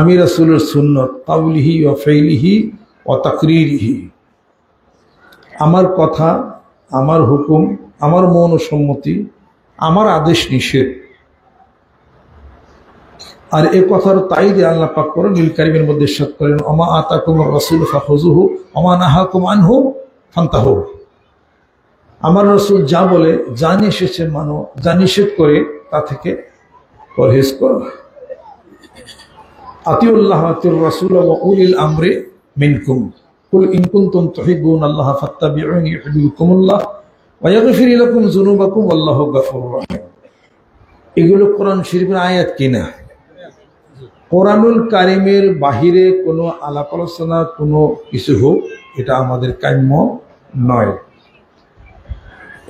আমি রাসূলের সুন্নত কাউলিহি ওয়া ফাইলিহি ওয়া তাকরিরিহি, আমার কথা, আমার হুকুম, আমার মৌন সম্মতি, আমার আদেশ নিষেধ। আর এই কথার তাইদে আল্লাহ পাক কোরআনুল কারীমের মধ্যে ইরশাদ করেন, ওমা আতাকুমুর রাসূলু ফাখুযুহু ওমা নাহাকুম আনহু ফান্তাহু। আমার রাসূল যা বলে, যা নিষেধে মানো, যা নিষেধ করে তা থেকে পরহেজ করো। আতিউল্লাহ আতিউর রাসূল ওয়া উলিল আমরি মিনকুম কুল ইন কুনতুম তুহিব্বুনাল্লাহ ফাত্তাবিউনি ইউহিব্বুকুমুল্লাহ ওয়া ইয়াগফির লাকুম যুনুবাকুম ওয়াল্লাহু গফুরুর রহিম। এগুলো কোরআন শরীফের আয়াত কিনা? কোরআনুল কারীমের বাহিরে কোনো আলাপ আলোচনা কোনো কিছু হোক, এটা আমাদের কাম্য নয়।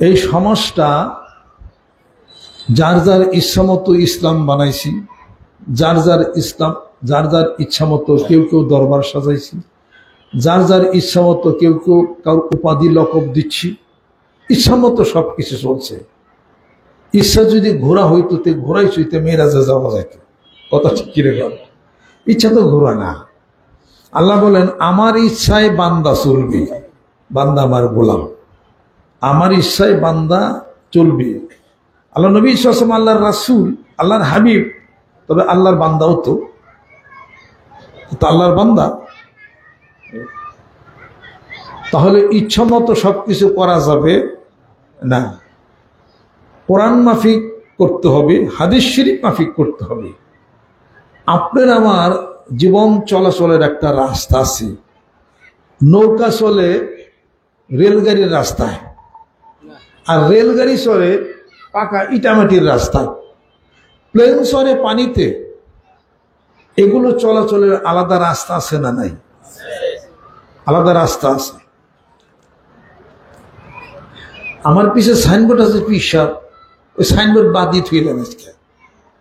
এই সমাজটা যার যার ইচ্ছামতো ইসলাম বানাইছি, যার যার ইসলাম, যার যার ইচ্ছামতো কেউ কেউ দরবার সাজাইছি, যার যার ইচ্ছামতো কেউ কেউ কারোর উপাধি লকব দিচ্ছি, ইচ্ছামতো সব কিছু চলছে। ইচ্ছা যদি ঘোরা হইতো তে ঘোরাই চইতে মেরাজে যাওয়া যাইত। কথা ঠিক কিরে গেল? ইচ্ছা তো ঘোরা না। আল্লাহ বলেন, আমার ইচ্ছায় বান্দা চলবে, বান্দা আমার গোলাম, আমার ইচ্ছায় বান্দা চলবে। আল্লাহ নবী সাল্লাল্লাহু আলাইহি ওয়াসাল্লাম আল্লাহর রাসূল, আল্লাহর হাবিব, তবে আল্লাহর বান্দাও তো আল্লাহর বান্দা। তাহলে ইচ্ছা মতো সবকিছু করা যাবে না, কোরআন মাফিক করতে হবে, হাদিস শরীফ মাফিক করতে হবে। আপনার আমার জীবন চলাচলের একটা রাস্তা আছে। নৌকা চলে রেলগাড়ির রাস্তায়, আর রেলগাড়ি চলে পাকা ইটামাটির রাস্তায়, প্লেন চলে পানিতে। এগুলো চলাচলের আলাদা রাস্তা আছে না নাই? আলাদা রাস্তা আছে। আমার পিছে সাইনবোর্ড আছে পিসাব, ওই সাইনবোর্ড বাদ দিয়ে থুইলেন আজকে।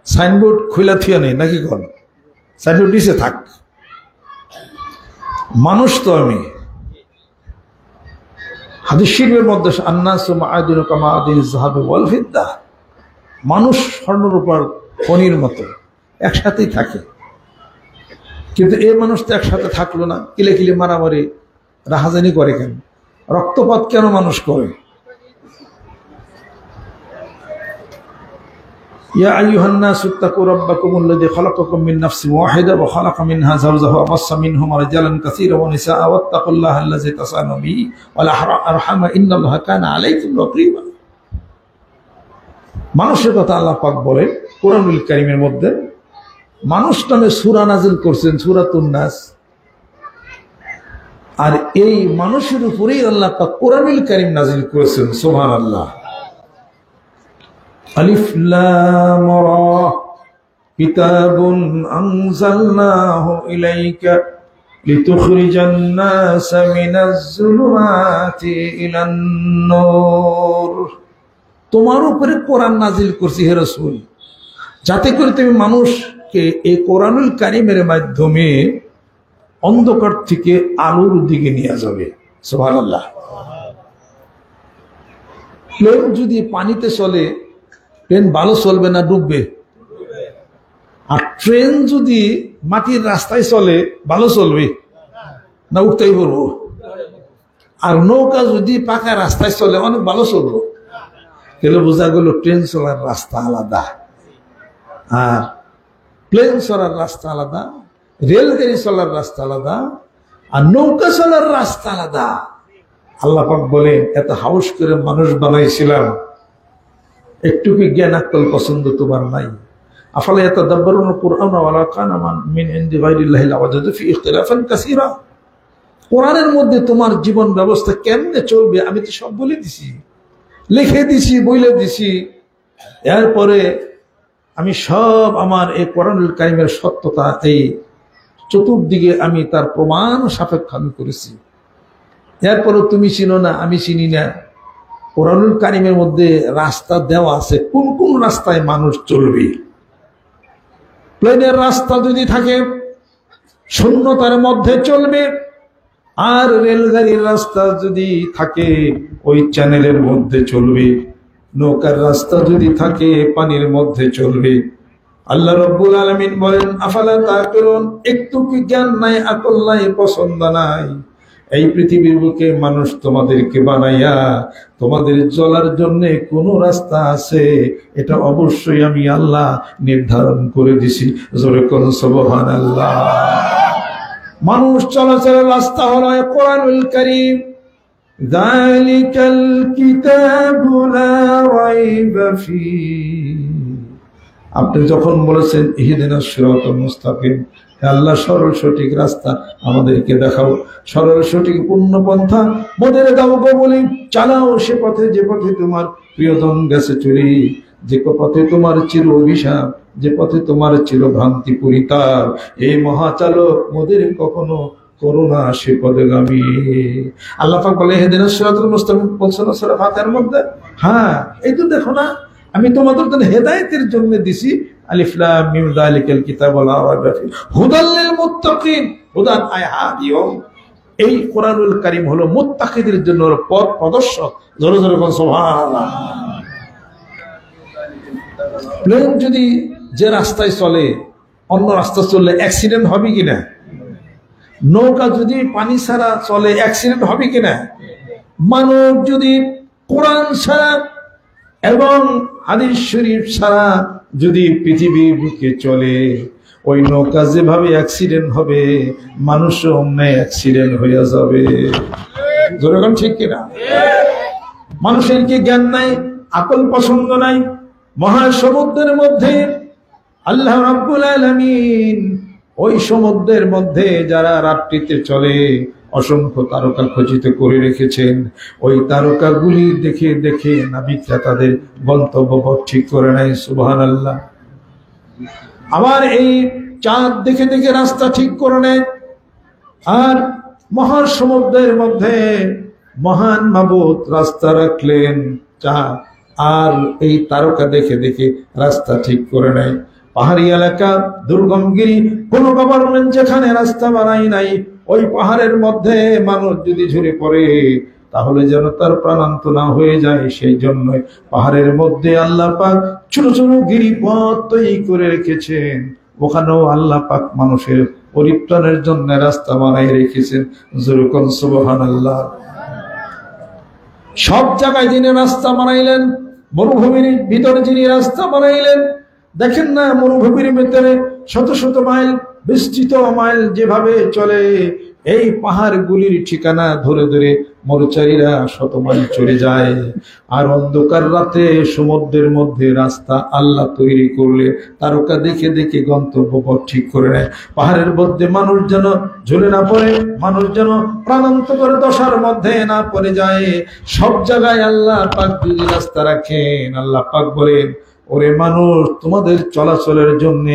সাইনবোর্ড খোলা থুয়া নেই নাকি? কোন সাইনবোর্ড নিচে থাক। মানুষ তো আমি। হাদিস শরীফের মধ্যে আন্নাসু মাআদিনু কামাআদিনিজ যাহাবি ওয়াল ফিদ্দা, মানুষ স্বর্ণরূপার খনির মতো একসাথেই থাকে। কিন্তু এই মানুষ তো একসাথে থাকলো না, কিলে কিলে মারামারি রাহাজানি করে কেন? রক্তপাত কেন মানুষ করে? ইয়া আইয়ুহান নাসু ইত্তাকু রাব্বাকুমুল্লাযী খালাকাকুম মিন নাফসিন ওয়াহিদা ওয়া খালাকা মিনহা যাওজাহা ওয়া বাসসা মিনহুমা রিজালান কাসীরান ওয়া নিসাআ ওয়াত্তাকুল্লাহা আল্লাযী তাসালুনা বিহি ওয়াল আরহামা ইন্নাল্লাহা কানা আলাইকুম রাকীবা। মানুষের কথা আল্লাহ পাক বলে কোরআনুল কারীমের মধ্যে। মানুষ নামে সূরা নাযিল করছেন, সূরাতুন নাস। আর এই মানুষের উপরেই আল্লাহ পাক কোরআনুল কারীম নাযিল করেছেন। সুবহানাল্লাহ। আলিফ লাম রা কিতাবুন আনজালনাহু ইলাইকা লিতুখরিজান নাসা মিনাজ যুলুমাতি ইলান নূর। তোমার উপরে কোরআন নাযিল করছি হে রাসূল, যাতে করে তুমি মানুষকে এই কোরআনুল কারীমের মাধ্যমে অন্ধকার থেকে আলোর দিকে নিয়ে যাবে। সুবহানাল্লাহ। প্লেন যদি পানিতে চলে, ট্রেন ভালো চলবে না ডুববে? আর ট্রেন যদি মাটির রাস্তায় চলে, ভালো চলবে না উঠতেই পড়বো? আর নৌকা যদি পাকা রাস্তায় চলে, অনেক ভালো চলবো। তাহলে বোঝা গেল ট্রেন চলার রাস্তা আলাদা, আর প্লেন চলার রাস্তা আলাদা, রেলগাড়ি চলার রাস্তা আলাদা, আর নৌকা চলার রাস্তা আলাদা। আল্লাহ পাক বলেন, এত হাউস করে মানুষ বানাইছিলাম, একটু কি জ্ঞান আকল পছন্দ তোমার নাই? আফালা ইয়াতাদাব্বারুনা কুরআন ওয়ালা কানা মিন ইনদি গায়রিল্লাহি লাওয়াজাদু ফি ইখতিলাফান কাসীরা। কোরআনের মধ্যে তোমার জীবন ব্যবস্থা কেমনে চলবে আমি তো সব বলে দিছি, লিখে দিছি, বলে দিছি। এরপরে আমি সব আমার এই কোরআনুল কারীমের সত্যতা এই চতুর্দিকে আমি তার প্রমাণ সাপেক্ষ আমি করেছি। এরপরে তুমি চিনো না, আমি চিনি না। কোরআনুল কারীমের মধ্যে রাস্তা দেওয়া আছে, কোন কোন রাস্তায় মানুষ চলবে। প্লেনের রাস্তা যদি থাকে শূন্যতার মধ্যে চলবে, আর রেলগাড়ির রাস্তা যদি থাকে ওই চ্যানেলের মধ্যে চলবে। নৌকার রাস্তা যদি থাকে পানির মধ্যে চলবে। আল্লাহ রাব্বুল আলামিন বলেন আফালা তাকিলুন, একটু কি জ্ঞান নাই, আকল নাই, পছন্দ নাই? এই পৃথিবীর বুকে মানুষ তোমাদেরকে বানাইয়া তোমাদের চলার জন্য কোন রাস্তা আছে, এটা অবশ্যই আমি আল্লাহ নির্ধারণ করে দিছি। জোরে কোন সুবহানাল্লাহ। মানুষ চলাচলের রাস্তা হলো কোরআনুল কারীম। যালিকাল কিতাবু লা রাইবা ফীহ। আপনি যখন বলেছেন ইহদিনাস সিরাতাল মুস্তাকিম, আল্লাহ সরল সঠিক রাস্তা আমাদেরকে দেখাও, সরল সঠিক পূর্ণ পন্থা মোদের দাও গো বলি, চালাও সে পথে যে পথে তোমার প্রিয়জন গেছে চুরি, যে পথে তোমার চির অভিশাপ, যে পথে তোমার চির ভ্রান্তি পরিতাপ। এই মহাচালক মোদের কখনো করোনা সে পদগামী। আল্লাহ পাক বলে ইহদিনাস সিরাতাল মুস্তাকিম বলছেন সূরা ফাতিহার মধ্যে। হ্যাঁ, এই তো দেখো না, আমি তোমাদের জন্য হেদায়েতের জন্য দিছি আলিফ লাম মিম যালিকাল কিতাবু লা রাইবা ফীহ হুদাল লিল মুত্তাকিন। হুদান আই হাদিয়ুম, এই কোরআনুল কারীম হলো মুত্তাকিদের জন্য পথ প্রদর্শক। জোরে জোরে বলুন সুবহানাল্লাহ। প্লেন যদি যে রাস্তায় চলে অন্য রাস্তা চললে অ্যাক্সিডেন্ট হবে কিনা? নৌকা যদি পানি ছাড়া চলে অ্যাক্সিডেন্ট হবে কিনা? মানব যদি কোরআন ছাড়া এবং হাদিস শরীফ ছাড়া যদি পৃথিবীর বুকে চলে, ওই নৌকা যেভাবে অ্যাক্সিডেন্ট হবে মানুষও অমনি অ্যাক্সিডেন্ট হয়ে যাবে। যেরকম ঠিক কিনা? মানুষের কি জ্ঞান নাই, আকল পছন্দ নাই? মহাসমুদ্রের মধ্যে আল্লাহ রাব্বুল আলামিন ওই সমুদ্রের মধ্যে যারা রাত্রিতে চলে অসংখ্য তারকা খচিত করে রেখেছেন। ওই তারকাগুলি দেখে দেখে নাবিকরা তাদের গন্তব্যপথ ঠিক করে নেয়। সুবহানাল্লাহ। আবার এই চাঁদ দেখে দেখে রাস্তা ঠিক করে নেয়। আর মহাসমুদ্রের মধ্যে মহান মাবুদ রাস্তা রাখলেন চাঁদ, আর এই তারকা দেখে দেখে রাস্তা ঠিক করে নেয়। পাহাড়ি এলাকা, দুর্গমগিরি, কোন গভর্নমেন্ট যেখানে রাস্তা বানাই নাই, ওই পাহাড়ের মধ্যে মানুষ যদি ঝরে পড়ে তাহলে যেন তার প্রাণান্ত না হয়ে যায়, সেই জন্য পাহাড়ের মধ্যে আল্লাহ পাক ছোট ছোট গিরিপথ তৈরি করে রেখেছেন। ওখানেও আল্লাহ পাক মানুষের পরিত্রাণের জন্য রাস্তা বানাই রেখেছেন। যেরকম সুবহানাল্লাহ। সব জায়গায় যিনি রাস্তা বানাইলেন, মরুভূমির ভিতরে যিনি রাস্তা বানাইলেন, দেখেন না মরুভূমির ভিতরে শত শত মাইল, বিস্তৃত মাইল যেভাবে চলে, এই পাহাড়গুলির ঠিকানা ধরে ধরে মরুচারীরা শত মাইল চলে যায়। আর অন্ধকার রাতে সমুদ্রের মধ্যে রাস্তা আল্লাহ তৈরি করলে তারকা দেখে দেখে গন্তব্যপথ ঠিক করে নেয়। পাহাড়ের মধ্যে মানুষ যেন ঝুলে না পড়ে, মানুষ যেন প্রাণান্তকর দশার মধ্যে না পড়ে যায়। সব জায়গায় আল্লাহ পাক যদি রাস্তা রাখেন, আল্লাহ পাক বলেন ওরে মানুষ, তোমাদের চলাচলের জন্য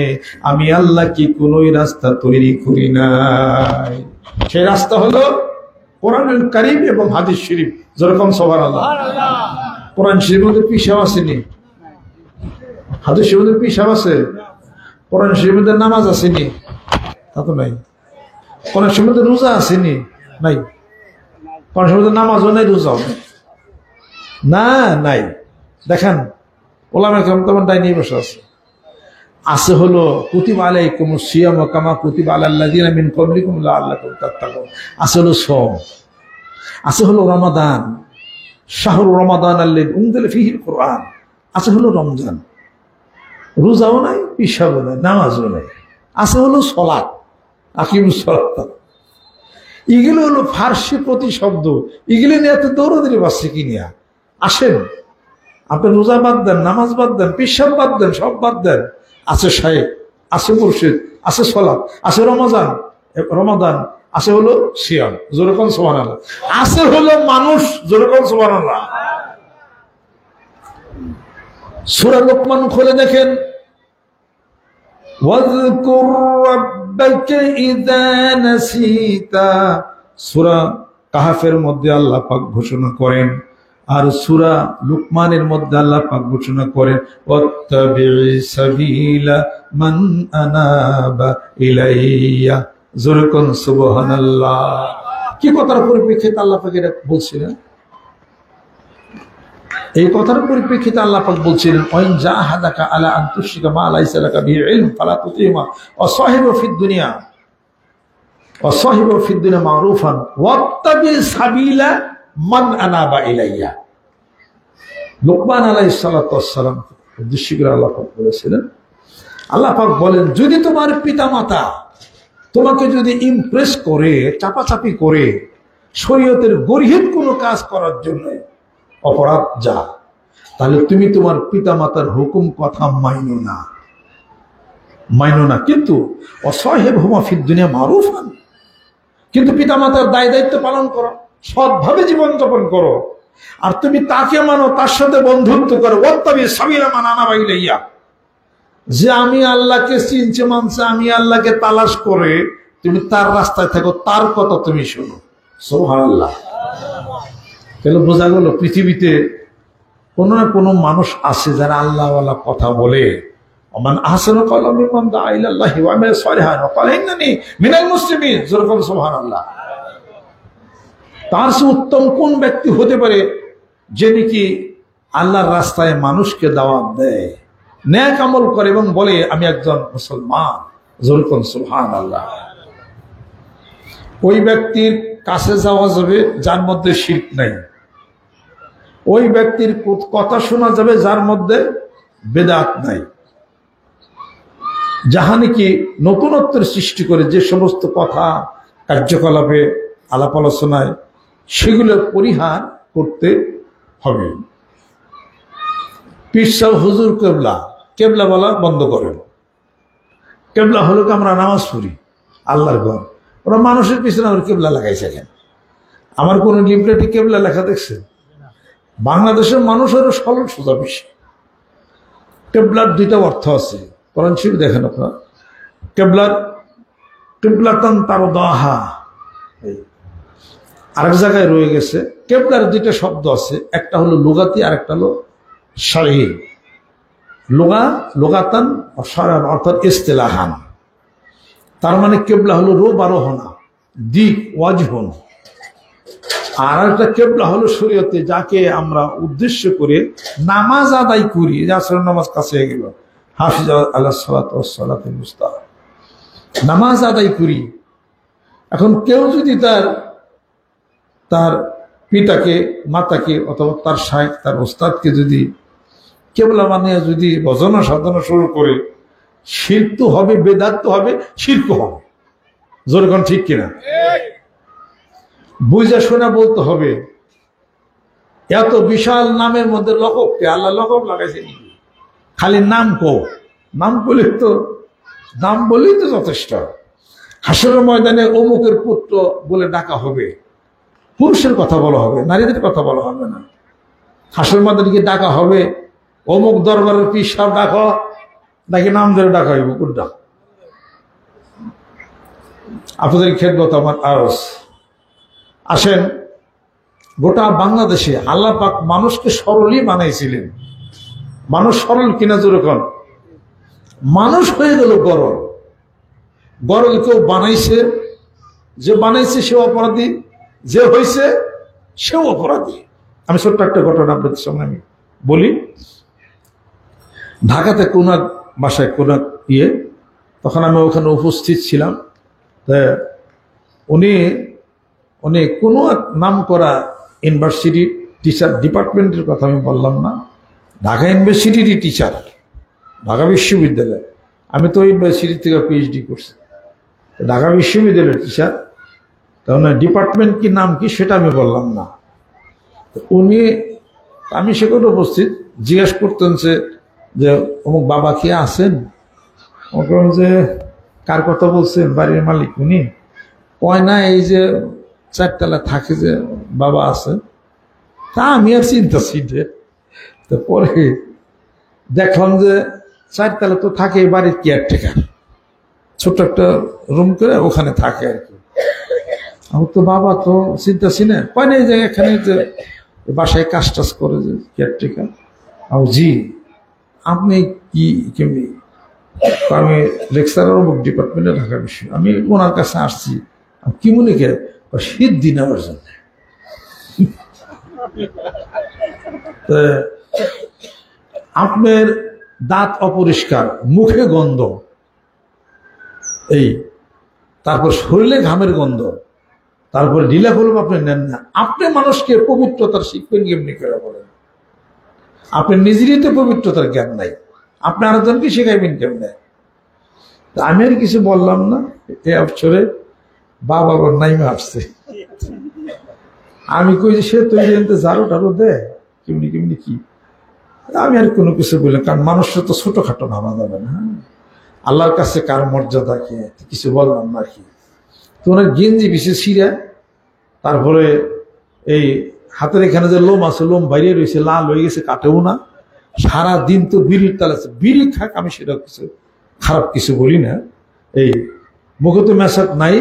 আমি আল্লাহ কি কোন রাস্তা তৈরি করি নাই? সেই রাস্তা হলো কোরআনুল কারীম এবং হাদিস শরীফ। যেরকম সুবহানাল্লাহ। কোরআন শরীফের মধ্যে পিসাব আসেনি, হাদিস শরীফের মধ্যে পিসাব আছে, কোরআন শরীফের মধ্যে নামাজ আসেনি, তা তো নাই। কোরআন শরীফের মধ্যে রোজা আসেনি, নাই। কোরআন শরীফের মধ্যে নামাজও নাই, রোজাও নাই, না নাই। দেখেন ওলামা কেরাম তেমন তাই নিয়ে বসে আছে। আছে হলো কুতিবা আলাইকুমুস সিয়াম কামা কুতিবা আলাল লাযিনা মিন ক্বাবলিকুম লাআল্লাকুম তাত্তাকুন। আছে হলো সওম, আছে হলো রমাদান, শাহরু রমাদান আল্লাযী উনজিলা ফীহিল কুরআন, আছে হলো রমজান। রোজাও নাই, পিসাবও নাই, নামাজও নাই। আছে হলো সালাত, আকিমুস সালাত। এগুলো হলো ফার্সি প্রতিশব্দ। এগুলো নিয়ে এত দৌড়াদৌড়ি বাসছে কি নিয়ে? আসেন, আপনি রোজা বাদ দেন, নামাজ বাদ দেন, পিসাব বাদ দেন, সব বাদ দেন। আছে শায়েখ, আছে মুর্শিদ, আছে সালাত, আছে রমাদান, আছে হলো সিয়াম। যেরকম সুবহানাল্লাহ। আছে হলো মানুষ। যেরকম সুবহানাল্লাহ। সূরা লোকমান খুলে দেখেন, ওয়াযকুর রাব্বাকা ইযা নাসিতা। সূরা কাহফের মধ্যে আল্লাহ পাক ঘোষণা করেন, আর সূরা লুকমানের মধ্যে আল্লাহ পাক ঘোষণা করেন ওয়াত্তাবি'ই সাবিলা মান আনাবা ইলাইয়া। যেরকম সুবহানাল্লাহ। কি কথার পরিপ্রেক্ষিতে আল্লাহ পাক এটা বলছিলেন? এই কথার পরিপ্রেক্ষিতে আল্লাহ পাক বলছিলেন ওয়াইন জাহাদাকা আলা আন তুশরিকা মা লাইসা লাকা বিহি ইলম ফালা তুতিমা ওয়া সাহিবু ফিদ দুনিয়া মারুফান ওয়াত্তাবি সাবিলা মান আনাবা ইলাইয়া। লোকমান আলাইহিস সালাতু ওয়াস সালাম উদ্দেশ্য করে আল্লাহ পাক বলেছিলেন, আল্লাহ পাক বলেন যদি তোমার পিতামাতা তোমাকে যদি ইমপ্রেস করে, চাপাচাপি করে, শরীয়তের গরিহিত কোনো কাজ করার জন্য অপরাধ যা, তাহলে তুমি তোমার পিতামাতার হুকুম কথা মাইনো না, কিন্তু অসাহিবহুমা ফিদ দুনিয়া মারুফান, কিন্তু পিতামাতার দায় দায়িত্ব পালন করো, সৎভাবে জীবনযাপন করো, আর তুমি তাকে মানো, তার সাথে বন্ধুত্ব করো। ওয়াত্তাবি সাবিলা মান আনাবা ইলাইয়া, যে আমি আল্লাহকে চিনছে মানছে, আমি আল্লাহকে তালাশ করে তুমি তার রাস্তায় থাকো, তার কথা তুমি শোনো। সুবহানাল্লাহ। তাহলে বোঝা গেল পৃথিবীতে কোনো না কোনো মানুষ আছে যারা আল্লাহওয়ালা কথা বলে। ওমান আহসানু কাওলাম মিম্মান দাআ ইলাল্লাহি ওয়া আমিলা সালিহান ওয়া ক্বালা ইন্নানী মিনাল মুসলিমিন। সুবহানাল্লাহ। তার চেয়ে উত্তম কোন ব্যক্তি হতে পারে যে নাকি আল্লাহর রাস্তায় মানুষকে দাওয়াত দেয়, নেক আমল করে এবং বলে আমি একজন মুসলমান। সুবহানাল্লাহ। ওই ব্যক্তির কাছে যাওয়া যাবে যার মধ্যে শিরক নাই, ওই ব্যক্তির কথা শোনা যাবে যার মধ্যে বেদাত নাই। যাহা নাকি নতুনত্বের সৃষ্টি করে যে সমস্ত কথা কার্যকলাপে আলাপ আলোচনায়, সেগুলো পরিহার করতে হবে। পীর সাহেব হুজুর কেবলা বলা বন্ধ করেন। কেবলা হলো কি আমরা নামাজ পড়ি, আল্লাহর ঘর, ওরা মানুষের পিছনে আমার কেবলা লাগাইছে কেন? আমার কোন লিফলেটে কেবলা লেখা দেখছে? বাংলাদেশের মানুষেরও সরল সোজা বিষয়। কেবলার দুইটা অর্থ আছে, কোরআন শরীফ দেখেন আপনার। কেবলাতান তারদাহা, আরেক জায়গায় রয়ে গেছে। কেবলার দুইটা শব্দ আছে, একটা হলো লুগাতি আর একটা হলো শারঈ। লুগাতান শারআন অর্থাৎ ইসতিলাহান। তার মানে কেবলা হলো রো বারোহনা, দিক, ওয়াজহন। আর একটা কেবলা হলো শরীয়তে, যাকে আমরা উদ্দেশ্য করে নামাজ আদায় করি। যে আসরের নামাজ কাছে হয়ে গেল, হাফিজ আলাস সালাতু ওয়াস সালাতুল মুস্তা, নামাজ আদায় করি। এখন কেউ যদি তার পিতাকে, মাতাকে অথবা তার শায়েখ, তার ওস্তাদকে যদি কেবলা বানিয়ে যদি ভজনা সাধনা শুরু করে, শিরক তো হবে, বেদাত তো হবে, শিরক হবে। জোরে কোন ঠিক কিনা? বুঝা শোনা বলতে হবে। এত বিশাল নামের মধ্যে লকবকে আল্লাহ লকব লাগাইছে নাকি? খালি নাম নাম বলেই তো যথেষ্ট। হাসরের ময়দানে অমুকের পুত্র বলে ডাকা হবে, পুরুষের কথা বলা হবে, নারীদের কথা বলা হবে না। হাসরের ময়দানে ডাকা হবে অমুক দরবারের পীর সাহেব ডাকো, নাকি নাম ধরে ডাকা হইব? কোনটা? আপনাদের খেদমত আমার আরজ। আসেন, গোটা বাংলাদেশে আল্লাহ পাক মানুষকে সরলই বানাইছিলেন। মানুষ সরল কিনা যেরকম, মানুষ হয়ে গেল গরল। গরল কেউ বানাইছে, যে বানাইছে সেও অপরাধী, যে হয়েছে সেও অপরাধী। আমি ছোট্ট একটা ঘটনা আপনাদের সামনে আমি বলি। ঢাকাতে কোন এক বাসায় কোন তখন আমি ওখানে উপস্থিত ছিলাম। উনি কোনো এক নাম করা ইউনিভার্সিটি টিচার, ডিপার্টমেন্টের কথা আমি বললাম না, ঢাকা ইউনিভার্সিটিরই টিচার, ঢাকা বিশ্ববিদ্যালয়। আমি তো ইউনিভার্সিটি থেকে পিএইচডি করছি, ঢাকা বিশ্ববিদ্যালয়ের টিচার। তাহলে ডিপার্টমেন্ট কি নাম কি সেটা আমি বললাম না। আমি সেখানে উপস্থিত, জিজ্ঞেস করতেন যে অমুক বাবা কি আছেন? যে কার কথা বলছেন? বাড়ির মালিক উনি? কয় না, এই যে চারতলা থাকে যে বাবা আছে। তা আমি আর চিন্তাছি। পরে দেখলাম যে চারতলা তো থাকে বাড়ির কেয়ারটেকার, ছোট্ট একটা রুম করে ওখানে থাকে আর কি। আমি তো বাবা তো চিন্তাছি না। কয় না, যে এখানে যে বাসায় কাজ টাজ করে যে কেয়ারটেকার। জি, আপনি কি কেমনি? আমি লেকচারার অমুক ডিপার্টমেন্টে ঢাকা বিশ্ব, আমি ওনার কাছে আসছি। কি মনে কে? সিদ্ধি নেওয়ার জন্য। আপনার দাঁত অপরিষ্কার, মুখে গন্ধ, এই তারপর শরীরে ঘামের গন্ধ, তারপরে ঢিলা কলম আপনি নেন না। আপনি মানুষকে পবিত্রতার শিখবেন কেমনি করে বলেন? আপনি নিজেরই তো পবিত্রতার জ্ঞান নাই, আপনি আরেকজনকে শেখাইবেন কেমনে? আমি আর কিছু বললাম না। এ অবসরে বাবা নাইমে আসছে। আমি কই যে সে তৈরি ঝাড়ু টাড়ু দেয় কেমনি কেমনি কি, আমি আর কোনো কিছু বললাম, কারণ মানুষটা তো ছোটখাটো ভাবা যাবে না। আল্লাহর কাছে কার মর্যাদা কি, কিছু বললাম না কি। তো ওনার গেঞ্জি বিশেষ ছিঁড়া, তারপরে এই হাতের এখানে যে লোম আছে, লোম বাইরে রয়েছে, লাল হয়ে গেছে, কাটেও না। সারাদিন তো বিড়ির তাল আছে, বিড়ি খাক, আমি সেটা কিছু খারাপ কিছু বলি না। এই মুখে তো মেশাক নাই,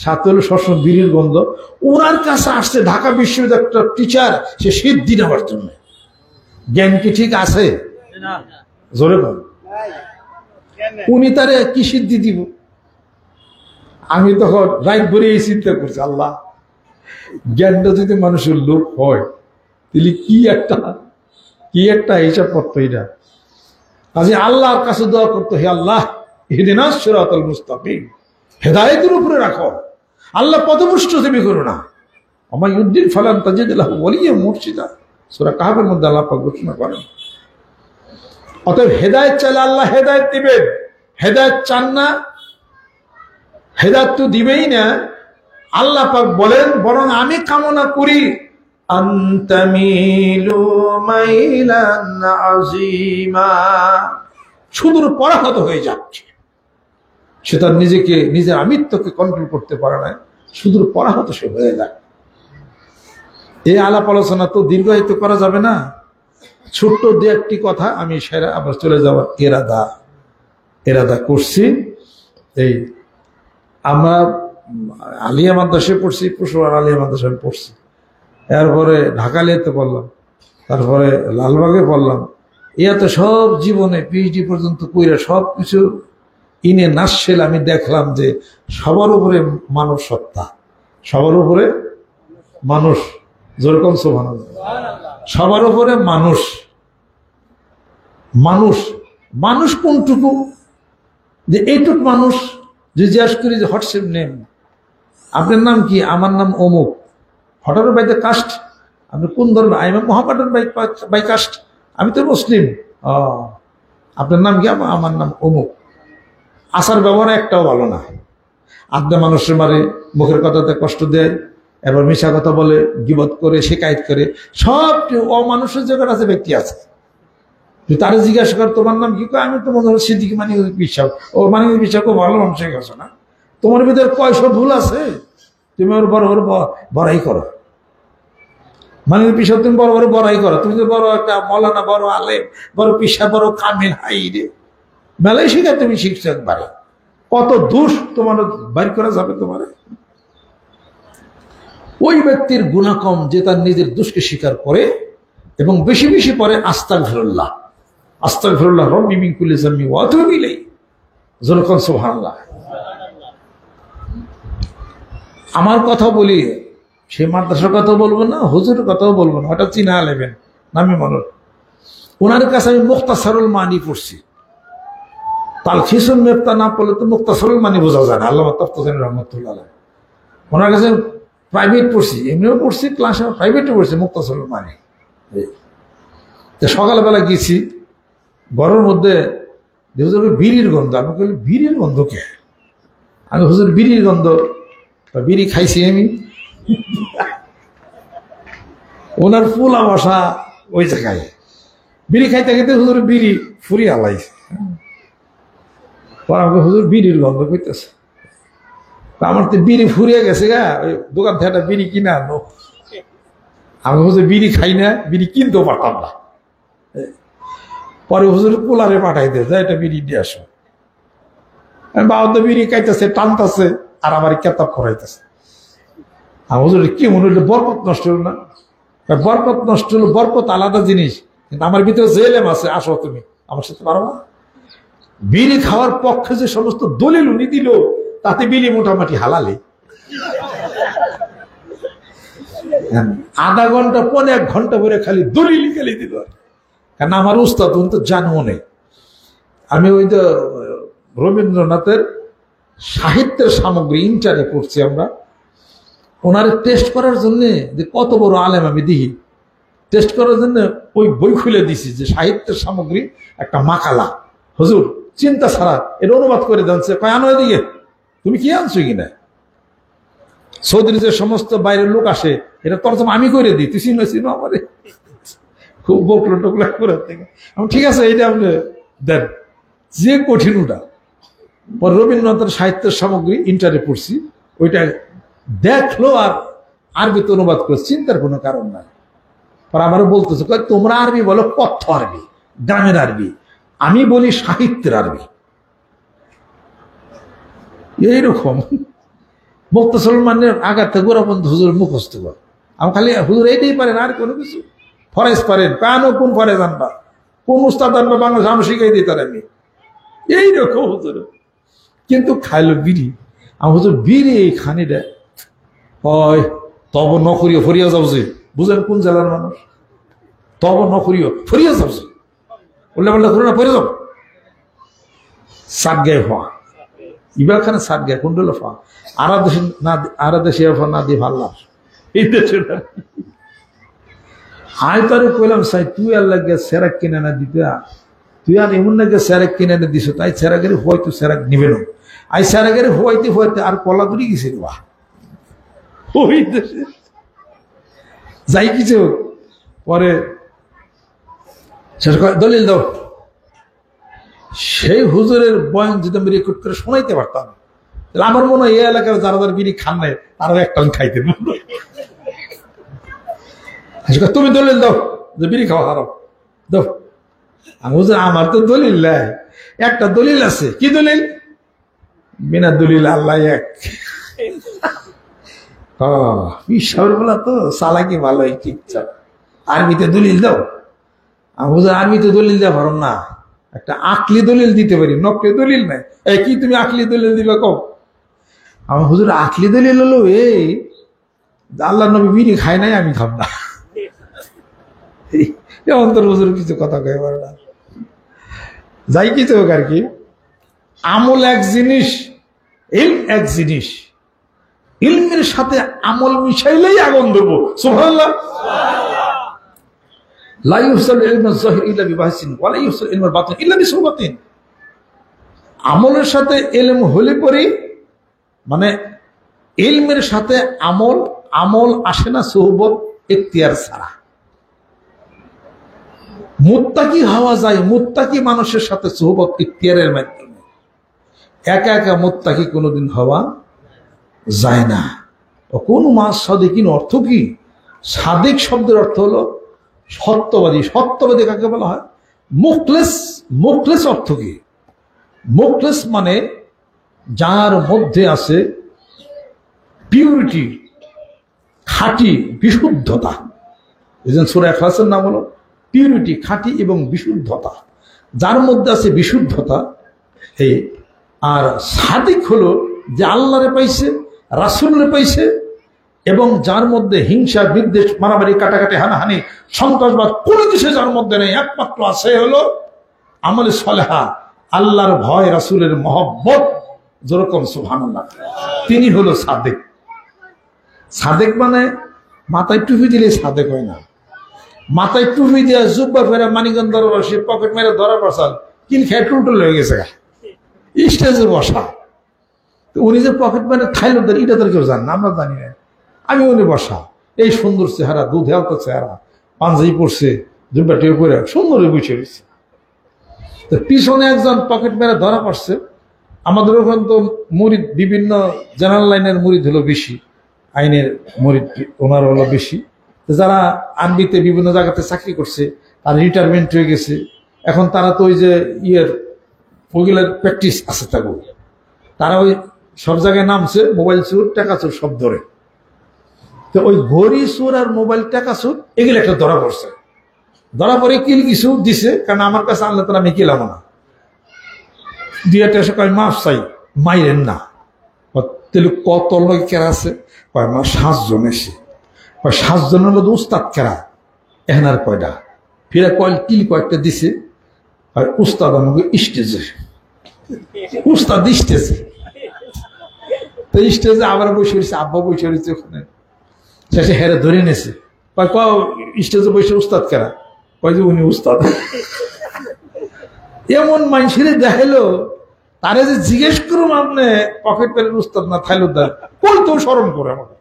সাথে হলো সবসময় বিড়ির গন্ধ। ওনার কাছে আসছে ঢাকা বিশ্ববিদ্যালয়ের একটা টিচার, সে সিদ্ধি নেওয়ার জন্য। জ্ঞান কি ঠিক আছে? জোরে বল। উনি তারে কি সিদ্ধি দিব? আমি তখন রাইট ভরে এই চিন্তা করছি, আল্লাহ, জ্ঞানটা যদি মানুষের লোক হয় তাহলে কি একটা হিসাব করতো এটা। কাজে আল্লাহর কাছে দোয়া করতো, হে আল্লাহ ইহদিনাস সিরাতাল মুস্তাকিম, হেদায়েতের উপরে রাখো আল্লাহ, পথভ্রষ্ট তুমি করো না। আমার ইউদ্দিন ফালান তাজিদ লাহু ওয়ালিয়্যাম মুরশিদা, সূরা কাহফের মধ্যে আল্লাহ পাক ঘোষণা করেন। অতএব হেদায়েত চাইলে আল্লাহ হেদায়েত দিবেন, হেদায়েত চান না, হেদায়েত তো দিবেই না। আল্লাহ পাক বলেন, বরং আমি কামনা করি আনতামিলু মাইলান আযীমা, সুদূর পরাহত হয়ে যাচ্ছে। সে তার নিজের আমিত্বকে কন্ট্রোল করতে পারে না, সুদূর পরাহত সে হয়ে যায়। এই আলাপ আলোচনা তো দীর্ঘায়িত করা যাবে না। ছোট্ট দু একটি কথা আমি সেরা আবার চলে যাওয়ার এরাদা করছি। এই আমরা আলিয়া মাদ্রাসায় পড়ছি, পশুয়ার আলিয়া মাদ্রাসায় পড়ছি, এরপরে ঢাকা লিয়াতে পড়লাম, তারপরে লালবাগে পড়লাম। তো সব জীবনে পিএইচডি পর্যন্ত কইরা সব কিছু ইনে নাসছিল। আমি দেখলাম যে সবার উপরে মানব সত্তা, সবার উপরে মানুষ, যেরকম সুবহানাল্লাহ, সবার উপরে মানুষ। মানুষ মানুষ কোনটুকু, যে এইটুক মানুষ। যে জিজ্ঞাসা করি যে হোয়াটসঅ্যাপ নেম, আপনার নাম কি? আমার নাম অমুক। হঠাৎ বাইতে কাস্ট, আপনি কোন ধর্ম? আমি মোহাম্মদান বাই কাস্ট, আমি তো মুসলিম। আপনার নাম কি? আমার নাম অমুক। আচার ব্যবহার একটাও ভালো না। আড্ডা মানুষের মারে, মুখের কথাতে কষ্ট দেয়, এবার মিশা কথা বলে, গীবত করে, শিকায়ত করে, সব অমানুষের জায়গার আছে ব্যক্তি আছে। তারা জিজ্ঞাসা কর তোমার নাম কি? আমি তো মনে হয় সিদ্দিক মানিক বিশ্বাস। ও মানিক বিশ্বাস খুব ভালো মানুষ হয়ে গেছো না? তোমার ভিতরে কয়শো ভুল আছে, তুমি ওর বড় বড় বড়াই করো। মানিক বিশ্বাস তুমি বড় বড় বড়াই করো, তুমি তো বড় একটা মৌলানা, বড় আলেম, বড় পিসা, বড় কামিল, হাই রে মেলাই শিখা তুমি শিখছো একবারে। কত দোষ তোমার বাইর করা যাবে তোমার? ওই ব্যক্তির গুনাহ কম যে তার নিজের দোষকে স্বীকার করে এবং বেশি বেশি পরে আস্তাগফিরুল্লাহ, আস্তাগফিরুল্লাহ রব্বি মিন কুল্লি যামবি ওয়া আতুবু ইলাইহি, যখন সুবহানাল্লাহ। আমার কথা বলি, সে মাদ্রাসার কথা বলবো না, হুজুরের কথাও বলবো না, ওটা চিনা নেবেন নামি মানুষ। ওনার কাছে আমি মুখতাসারুল মানি পড়ছি। তালখিসুল মিফতা না পড়লে তো মুখতাসারুল মানি বোঝা যায় না। আল্লামা তাফসীর রহমাতুল্লাহ আলাইহি, ওনার কাছে প্রাইভেট পড়ছি, এমনিও পড়ছি, ক্লাসে প্রাইভেটে পড়ছি মুখতাসারুল মানি। সকালবেলা গেছি, ঘরের মধ্যে বিড়ির গন্ধ। আমি বলি বিড়ির গন্ধ কে? আমি হুজুর বিড়ির গন্ধ, বিড়ি খাইছি আমি। ওনার পোলা বসা ওই জায়গায়, বিড়ি খাইতে খাইতে হুজুর বিড়ি ফুরিয়ে আলাইছে। আমাকে হুজুর বিড়ির গন্ধ করতেছে। আমার তো বিড়ি ফুরিয়ে গেছে গা, ওই দোকান থেকে একটা বিড়ি কিনে আনো। আমি হুজুর বিড়ি খাই না, বিড়ি কিনতেও পারতাম না। পরে হুজুর পোলারে পাঠাই দিয়ে যায়, এটা বিড়ি দিয়ে আসো। বাবা তো বিড়ি খাইতেছে, টানতেছে, আর আমার কেতাব করাইতেছে। আর হুজুর কি মনে হইলো বরকত নষ্ট হলো না? বরকত নষ্ট হলো, বরকত আলাদা জিনিস, কিন্তু আমার ভিতরে জেলেম আছে, আসো তুমি আমার সাথে পারবা। বিড়ি খাওয়ার পক্ষে যে সমস্ত দলিল উনি দিল, তাতে বিড়ি মোটামুটি হালালে। আধা ঘন্টা পনে 1 ঘন্টা পরে খালি দলিল খালি দিল, কারণ আমার উস্তাদ তো জানও নেই। আমি ওই তো রবীন্দ্রনাথের সাহিত্যের সামগ্রী ইন্টারে পড়ছি আমরা, ওনারে টেস্ট করার জন্য যে কত বড় আলেম আমি দেখি, টেস্ট করার জন্য ওই বই খুলে দিছি যে সাহিত্যের সামগ্রী একটা মাকালা, হুজুর চিন্তা ছাড়া এটা অনুবাদ করে জানছে, কয় আনো এদিকে, তুমি কি আনছো কিনা? সৌদির যে সমস্ত বাইরের লোক আসে এটা তর্জমা আমি করে দিই, তুই চিনো আমারে, খুব বকলো টকলা করে থেকে। ঠিক আছে এইটা আপনি দেন, যে কঠিন ওটা। পর রবীন্দ্রনাথের সাহিত্যের সামগ্রী ইন্টারে পড়ছি, ওইটা দেখলো আর আরবিতে অনুবাদ করে, চিন্তার কোনো কারণ নাই। পর আমারও বলতেছে তোমরা আরবি বলো কথ্য আরবি, গ্রামের আরবি, আমি বলি সাহিত্যের আরবি। এইরকম মুক্তসলমানের আঘাতে গোড়াপন্থ হুজুর মুখস্থ কর, আমি খালি হুজুর এইটাই পারেন আর কোনো কিছু ফরেজ পারেন, কেন কোন ফরেজ আনবা, কোন উস্তাদ আনবা বাংলা আমি শিখাই দিই তার, আমি এইরকম হুজুর। কিন্তু খাইলো বিড়ি, আমি হুজুর বিড়ি এই খানিটা হয় তব নকরিও ফরিয়া যাও যে, বুঝেন কোন জেলার মানুষ, তব নকরিও ফরিয়া যাও যে, বললে বললে করো না ফরে যাও, সাত গায়ে হওয়া ইবার খানে সাত গায়ে কুন্ডল ফা, আরা দেশে না দিয়ে ভাল লাভ এই দেশে। আমি তারে কইলাম সাই তুই আর লাগে সেরাক কিনে না দিতে, তুই আর এমন নাকি সেরাক কিনে না দিস, তাই সেরাগারি হয়তো সেরাক নিবে না, আই সেরাগারি হইতে হইতে আর কলা দূরে গেছে বা ওই দেশে যাই কিছু। পরে দলিল দাও, সেই হুজুরের বয়ান যদি আমি রেকর্ড করে শোনাইতে পারতাম, তাহলে আমার মনে হয় এই এলাকার যারা যারা বিড়ি খান নাই তারাও একটা খাইতে। তুমি দলিল দাও যে বিড়ি খাওয়া হারাম দাও। আমি হুজুর আমার তো দলিল নাই, একটা দলিল আছে, কি দলিল? বিনা দলিল আল্লাহ এক। ঈশ্বর বলা তো সালাকি ভালোই ঠিকঠাক, আরবিতে দলিল দাও। আমি হুজুর আরবিতে দলিল দেওয়া পারম না, একটা আকলি দলিল দিতে পারি, নকলি দলিল নাই। এই কি তুমি আকলি দলিল দিবা কও? আমার হুজুর আকলি দলিল হলো এই আল্লাহ নবী বিড়ি খায় নাই, আমি খাব না। অন্তর হুজুর কিছু কথা কয়ে পারে না, যাই কিছু হোক আর কি। আমল এক জিনিস, ইলম এক জিনিস, ইলমের সাথে আমল মিশাইলেই আগুন দেবো। সুবহানাল্লাহ। লা ইউহসাল ইলমুল যাহির ইল্লা বিবাহসিন ওয়া লা ইউহসাল ইলমুল বাতিন ইল্লা বিসুহবাতিন। আমলের সাথে ইলম হলে পরে, মানে ইলমের সাথে আমল, আমল আসে না সুহবত ইখতিয়ার ছাড়া। মুত্তাকি হওয়া যায় মুত্তাকি মানুষের সাথে সুহবত ইখতিয়ারের মাধ্যমে, একা একা মুত্তাকি কোনোদিন হওয়া যায় না। কোন মাস সাদিকিন অর্থ কি? সাদিক শব্দের অর্থ হলো সত্যবাদী। সত্যবাদী কাকে বলা হয়? মুখলেস। মুখলেস অর্থ কি? মুখলেস মানে যার মধ্যে আছে পিউরিটি, খাঁটি, বিশুদ্ধতা। এই জন্য সূরা ইখলাসের নাম হলো পিউরিটি, খাঁটি এবং বিশুদ্ধতা। যার মধ্যে আছে বিশুদ্ধতা এই। আর সাদিক হলো যে আল্লাহরে পাইছে, রাসূলরে পাইছে, এবং যার মধ্যে হিংসা, বিদ্বেষ, মারামারি, কাটাকাটি, হানাহানি, সন্ত্রাসবাদ কোনো কিছু যার মধ্যে নেই, একমাত্র আছে হলো আমলে সলেহা, আল্লাহর ভয়, রাসূলের মহব্বত, যেরকম সুবহানাল্লাহ, তিনি হলো সাদেক। সাদেক মানে মাথায় টুপি দিলে সাদেক হয় না। মাথায় টুপি দিয়ে জুব্বা ফেরা মানিকগঞ্জ দরবার, সে পকেট মেরে ধরা পড়াল, কিন খেয়ে টুলটুল হয়ে গেছে স্টেজে বসা। উনি যে পকেট মেরে খাইলো এটা তো কেউ জান না, আমরা জানি না। আমি উনি বসা, এই সুন্দর চেহারা, দুধ হেলতা চেহারা, পাঞ্জাবি পড়ছে, জুব্বা টেউ করে সুন্দর বসে রয়েছে। তো পিছনে একজন পকেট মেরে ধরা পড়ছে। আমাদের ওখানে তো মুরিদ, বিভিন্ন জেনারেল লাইনের মুরিদ হলো বেশি, আইনের মুরিদ ওনার হলো বেশি। যারা আরবিতে বিভিন্ন জায়গাতে চাকরি করছে, তার রিটায়ারমেন্ট হয়ে গেছে, এখন তারা তো ওই যে ওগুলোর প্র্যাকটিস আছে, তারা ওই সব জায়গায় নামছে, মোবাইল চোর, টাকা চোর সব ধরে। তো ওই ঘড়ি চোর আর মোবাইল, টাকা চোর, এগুলো একটা ধরা পড়ছে। ধরা পড়ে কিল কিছু দিছে, কারণ আমার কাছে আনলে তো আমি কিলাম না। দিয়ে এসে কয় মাফ চাই, মাইরেন না। তাহলে কত লোক কেরা আছে? কয় আমার 7 জন এসে 7 জনের মধ্যে উস্তাদ কেরা এখানার কয়টা ফিরে কয়েকটা দিছে আর উস্তাদ আমাকে স্টেজে উস্তাদ স্টেজে তো স্টেজে আবার বসে রয়েছে আব্বা বসে রয়েছে ওখানে শেষে হেরে ধরে নিয়েছে স্টেজে বসে উস্তাদ কেরা কয় যে উনি উস্তাদ এমন মানুষের দেখাইলো তারে যে জিজ্ঞেস করুন আপনি পকেট পেলের উস্তাদ না থাইলুদ্দার বলতেও স্মরণ করে আমাকে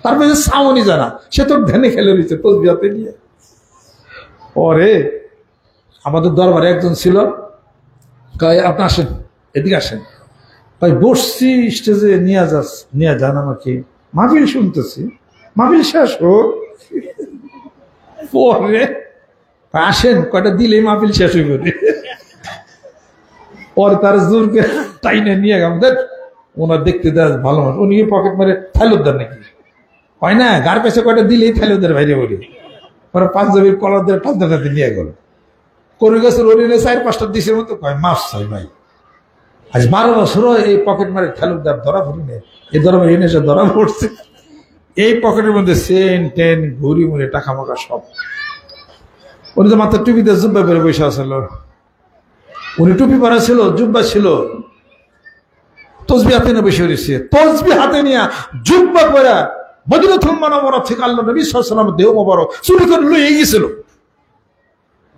তারপরে যে সাউনি জানা সে তো ধ্যানে খেলে রয়েছে তসবিহাতে নিয়ে পরে আমাদের দরবারে একজন ছিল কয় আপনি আসেন এদিকে আসেন ভাই বসছি স্টেজে নিয়ে যান আমাকে মাহফিল শুনতেছি মাহফিল শেষ হোক পরে আসেন কয়টা দিলেই মাহফিল শেষ হয়ে যাবে পরে তার জোরকে টাইনে নিয়ে গেলাম দেখ ওনার দেখতে দেয় ভালো মানুষ উনি পকেট মারে থাইলুদ্দার নাকি হয় না গার পেছে কয়টা দিলেই থাইলুদ্দার বাইরে বলি পরে পাঞ্জাবির কলার দিয়ে পাঞ্জাবিতে নিয়ে গেল করে গেছে ওরিনে 4-5টা দিশের মতো কয় মাফ চাই ভাই আজ 12 বছর এই পকেট মারে থাইলুদ্দার ধরা পড়িনি এই ধরনের এনে সে ধরা পড়ছে এই পকেটের মধ্যে সেন টেন ঘুরি মুড়ি টাকা মাকা সব উনি তো মাত্র টুপিতে জুব্বা পরে বসে আসল উনি টুপি পরা ছিল জুব্বা ছিল তসবি হাতে নিয়ে বসে রয়েছে তসবি হাতে নিয়ে জুব্বা পরা মদিনাতুল মুনাওয়ারা থেকে আল্লাহ নবী সাল্লাল্লাহু আলাইহি ওয়াসাল্লাম দেহ মোবারক চুরি করে লয়ে গিয়েছিল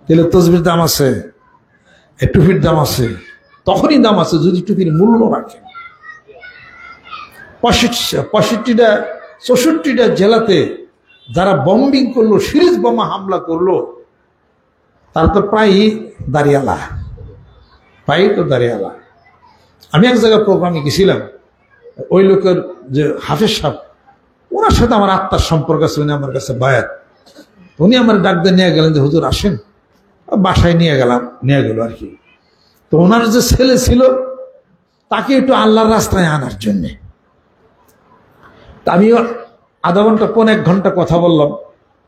তাহলে তসবির দাম আছে এই টুপির দাম আছে তখনই দাম আছে যদি টুপির মূল্য রাখে 65টা জেলাতে যারা বম্বিং করলো সিরিজ বোমা হামলা করলো তারা তো প্রায়ই দাঁড়িয়ালা আমি এক জায়গায় প্রোগ্রামে গেছিলাম ওই লোকের যে হাফেজ সাহেব ওনার সাথে আমার আত্মার সম্পর্ক আছে উনি আমার কাছে বায়াত উনি আমার ডাক দিয়ে নিয়ে গেলেন যে হুজুর আসেন বাসায় নিয়ে গেল আর কি তো ওনার যে ছেলে ছিল তাকে একটু আল্লাহর রাস্তায় আনার জন্যে আমিও আধা ঘন্টা 1 ঘন্টা কথা বললাম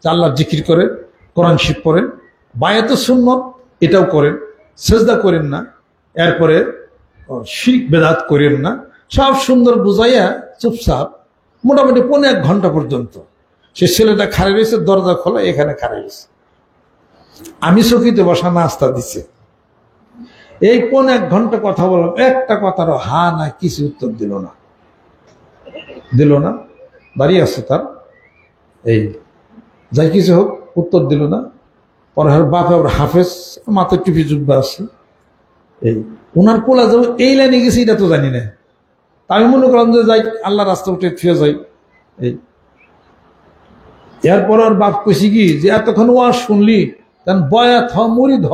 যে আল্লাহর জিকির করে কোরআন শিব পড়েন বায়াত সুন্নত এটাও করেন সেজদা করেন না এরপরে শিরক বেদাত করেন না সব সুন্দর বুঝাইয়া চুপচাপ মোটামুটি 1 ঘন্টা পর্যন্ত সে ছেলেটা খাড়ে রয়েছে দরজা খোলা এখানে খাড়ে রয়েছে আমি চকিতে বসা নাস্তা দিছে এই 1 ঘন্টা কথা বললাম একটা কথারও হা না কিছু উত্তর দিল না দাঁড়িয়ে আছে তার এই যাই কিছু হোক উত্তর দিল না পরে বাপে আবার হাফেজ মাথায় টুপি জুব্বা আছে এই ওনার পোলা যাবো এই লাইনে গেছে এটা তো জানি না আমি মনে করলাম যে যাই আল্লাহ রাস্তা উঠে ফিরে যাই এই এরপর আর বাপ কইছি কি যে এতক্ষণ ওয়াজ শুনলি কারণ বয়াত মুরিদ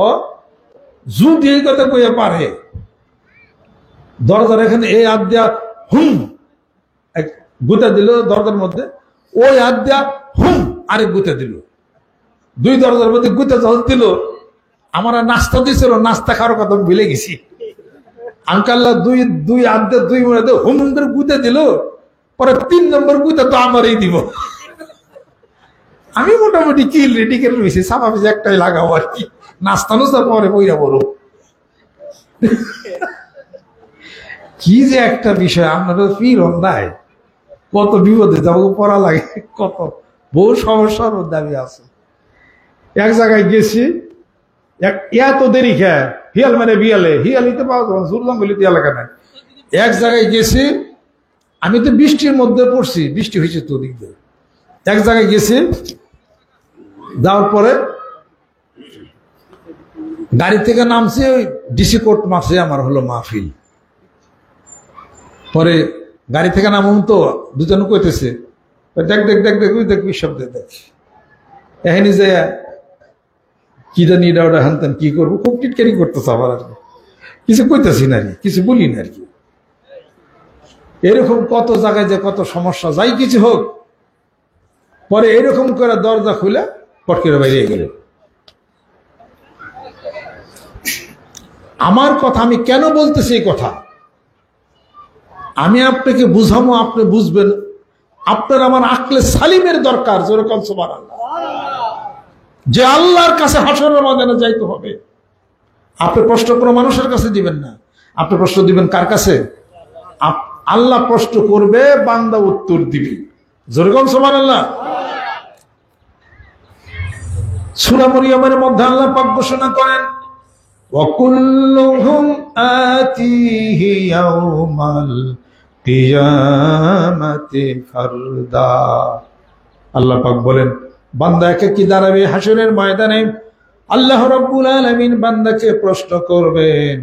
যদি এই কথা কইয়া পারে দরজার এখানে এই হাত দেয়া এক গুতা দিল দরজার মধ্যে ওই হাত দেয়া আরেক গুতা দিল 2 দরজার মধ্যে গুতা যখন দিল আমার নাস্তা দিছিল নাস্তা খাওয়ার কথা ভুলে গেছি আঙ্কাল্লা দুই হাত দিয়ে 2 মিনিট করে গুতা দিল পরে 3 নম্বর গুতা তো আমারই দিব আমি মোটামুটি কিল রেডি করে রয়েছি সাফা পিছে একটাই লাগাবো আর কি নাস্তা নোস্তার পরে বইরা বড় কি যে একটা বিষয় আপনাদের ফির নাই কত বিপদে যাবো পড়া লাগে কত বহু সমস্যার দাবি আছে এক জায়গায় গেছি এত দেরি খেয়ে হিয়াল মানে বিয়ালে হিয়ালিতে পাওয়া যাবে জুরলাম বলি এলাকা নাই এক জায়গায় গেছি আমি তো বৃষ্টির মধ্যে পড়ছি বৃষ্টি হয়েছে তো দিক দিয়ে এক জায়গায় গেছি যাওয়ার পরে গাড়ি থেকে নামছি ওই ডিসি কোর্ট মাসে আমার হলো মাহফিল পরে গাড়ি থেকে নামুন তো দুজন কইতেছে দেখ শব্দ দেখ এখানে যে কি জানি এটা ওটা হানতেন কি করবো খুব টিটকারি করতেছে আবার আর কিছু কইতেছি না আর কিছু বলি না আর কি এরকম কত জায়গায় যে কত সমস্যা যাই কিছু হোক পরে এরকম করে দরজা খুলে পটকের বাইরে গেল আমার কথা আমি কেন বলতেছি এই কথা আমি আপনাকে বুঝাবো আপনি বুঝবেন আপনার আমার আকলে সালিমের দরকার যেরকম সুবহানাল্লাহ যে আল্লাহর কাছে হাসরের ময়দানে যাইতে হবে আপনি প্রশ্ন কোনো মানুষের কাছে দিবেন না আপনি প্রশ্ন দিবেন কার কাছে আল্লাহ প্রশ্ন করবে বান্দা উত্তর দিবে যেরকম সুবহানাল্লাহ। সূরা মরিয়মের মধ্যে আল্লাহ পাক ঘোষণা করেন ওয়াকুল্লুহুম আতিহি ইয়াউমাল কিয়ামাতি ফারদা। আল্লাহ পাক বলেন বান্দা একাকী দাঁড়াবে হাসরের ময়দানে, আল্লাহ রাব্বুল আলামিন বান্দাকে প্রশ্ন করবেন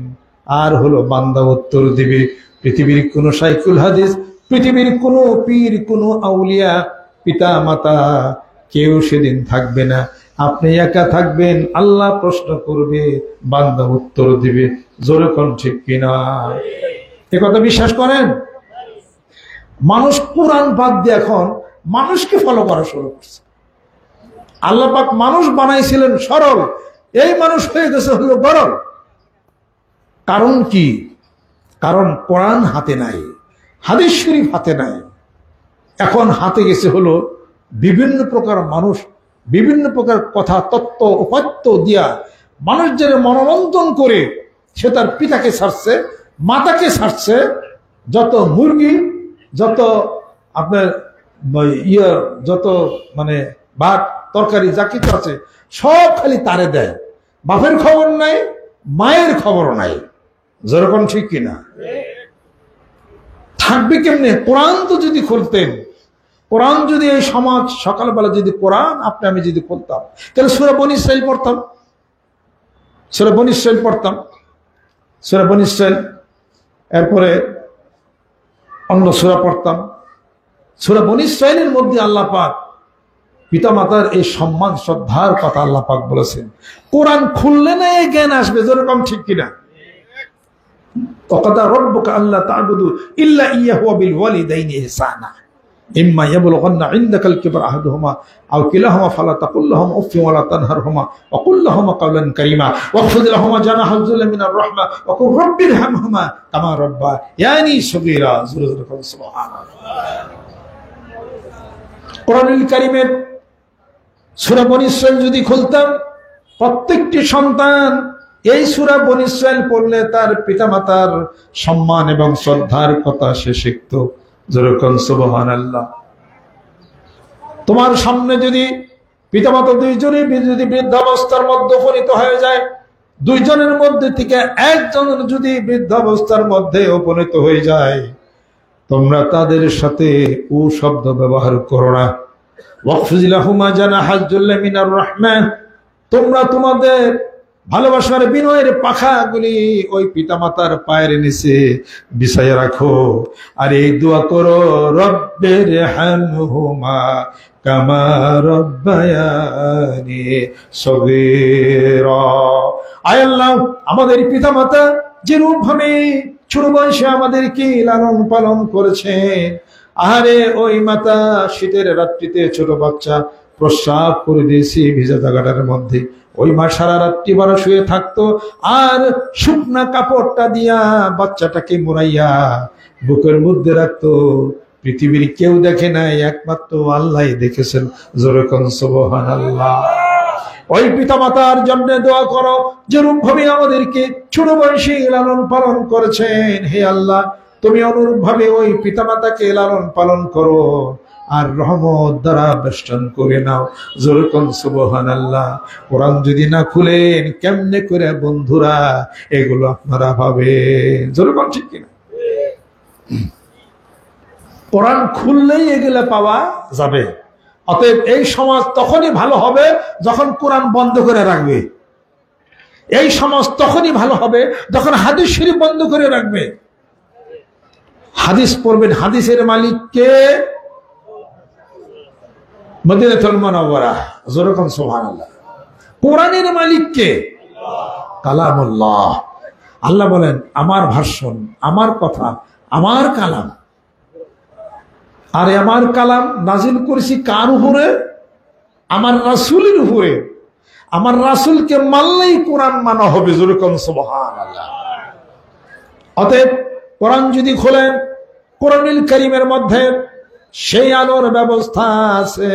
আর হলো বান্দা উত্তর দিবে। পৃথিবীর কোন শাইখুল হাদিস, পৃথিবীর কোন পীর, কোন আউলিয়া, পিতা মাতা কেউ সেদিন থাকবে না, আপনি একা থাকবেন। আল্লাহ প্রশ্ন করবে, বান্দা উত্তর দিবে। জোরে কোন ঠিক কিনা? এ কথা বিশ্বাস করেন? মানুষ কোরআন বাদ দিয়ে এখন মানুষকে ফলো করা শুরু করছে। আল্লাহ পাক মানুষ বানাইছিলেন সরল, এই মানুষ হয়ে গেছে হলো গরল। কারণ কি? কারণ কোরআন হাতে নাই, হাদিস শরীফ হাতে নাই। এখন হাতে গেছে হলো বিভিন্ন প্রকার মানুষ, বিভিন্ন প্রকার কথা, তত্ত্ব, উপাত্ত দিয়া মানুষ যারা মনোরঞ্জন করে সে তার পিতাকে ছাড়ছে, মাতাকে ছাড়ছে, যত মুরগি, যত আপনার যত মানে ভাত তরকারি যা কিছু আছে সব খালি তারে দেয়। বাপের খবর নাই, মায়ের খবরও নাই। যেরকম ঠিক কিনা? থাকবে কেমনে? কোরআন তো যদি খুলতেন, কোরআন যদি এই সমাজ সকালবেলা যদি কোরআন আপনি আমি যদি খুলতাম, তাহলে সূরা বনী ইসরাঈল পড়তাম, সূরা বনী ইসরাঈল পড়তাম, সূরা বনী ইসরাঈল, এরপরে অন্য সূরা পড়তাম। সূরা বনী ইসরাঈলের মধ্যে আল্লাহ পাক পিতামাতার এই সম্মান শ্রদ্ধার কথা আল্লাহ পাক বলেছেন। কোরআন খুললে না এই জ্ঞান আসবে। যেরকম ঠিক কিনা? ওয়াকাদা রাব্বুকা আল্লা তা'বুদু ইল্লা ইয়্যাহু ওয়া বিল ওয়ালিদাইনি ইহসানা ইম্মা ইয়াবলুগান্না ইনদাকাল কিবরা আহাদুহুমা আও কিলাহুমা ফালা তাকুল লাহুমা উফফিন ওয়া লা তানহারহুমা ওয়া কুল লাহুমা কাওলান কারীমা ওয়াখফিদ লাহুমা জানাহাল যুল্লি মিনার রাহমা ওয়া কুর রাব্বিরহামহুমা কামা রাব্বায়ানি সগীরা। সুবহানাল্লাহ। কোরআনুল কারীমের সূরা বনী ইসরাঈল যদি খুলতাম, প্রত্যেকটি সন্তান এই সূরা বনী ইসরাঈল পড়লে তার পিতামাতার সম্মান এবং শ্রদ্ধার কথা সে শিখত। যেরকম সুবহানাল্লাহ। তোমার সামনে যদি পিতামাতা দুইজনই যদি বৃদ্ধাবস্থার মধ্যে উপনীত হয়ে যায়, দুইজনের মধ্যে থেকে একজন যদি বৃদ্ধাবস্থার মধ্যে উপনীত হয়ে যায়, তোমরা তাদের সাথে ও শব্দ ব্যবহার করো না। ওয়াকফিজ লাহুমা জানাহাজ যুল্লি মিনার রাহমা, তোমরা তোমাদের ভালোবাসার বিনয়ের পাখাগুলি ওই পিতামাতার পায়ের নিচে বিছাইয়া রাখো। আর এই দোয়া করো, রব্বিরহামহুমা কামা রাব্বায়ানি সগীরা। আয় আল্লাহ, আমাদের পিতামাতা যেরূপ ভাবে ছোট বয়সে আমাদেরকে লালন পালন করেছেন, আহারে ওই মাতা শীতের রাত্রিতে ছোট বাচ্চা প্রস্রাব করে দিয়েছি ভিজা জায়গাটার মধ্যে, ওই মা সারা রাত্রি বড় শুয়ে থাকতো আর শুকনা কাপড়টা দিয়া বাচ্চাটাকে মোড়াইয়া বুকের মধ্যে রাখতো। পৃথিবীর কেউ দেখে নাই, একমাত্র আল্লাহ দেখেছেন। জোরে কোন সুবহানাল্লাহ। ওই পিতামাতার জন্য দোয়া করো, যেরূপ ভাবে আমাদেরকে ছোট বয়সে লালন পালন করেছেন, হে আল্লাহ তুমি অনুরূপ ভাবে ওই পিতামাতাকে লালন পালন করো আর রহমত দ্বারা বেষ্টন করে নাও। যেরকম সুবহানাল্লাহ। কোরআন যদি না খুলেন কেমনে করে বন্ধুরা এগুলো আপনারা ভাবেন? যেরকম ঠিক কিনা? কোরআন খুললেই এগুলো পাওয়া যাবে। অতএব এই সমাজ তখনই ভালো হবে যখন কোরআন বন্ধ করে রাখবে। এই সমাজ তখনই ভালো হবে যখন হাদিস শরীফ বন্ধ করে রাখবে। হাদিস পড়বেন, হাদিসের মালিক কে? মদিনাতুল মুনাওয়ারা। যেরকম সুবহানাল্লাহ। কোরআনের মালিক কে? কালামুল্লাহ। আল্লাহ বলেন আমার ভাষণ, আমার কথা, আমার কালাম। আর আমার কালাম নাজিল করেছি কার উপরে? আমার রাসূলের উপরে। আমার রাসূলকে মানলেই কোরআন মানা হবে। যেরকম সুবহানাল্লাহ। অতএব কোরআন যদি খোলেন, কোরআনুল কারীমের মধ্যে সেই আলোর ব্যবস্থা আছে।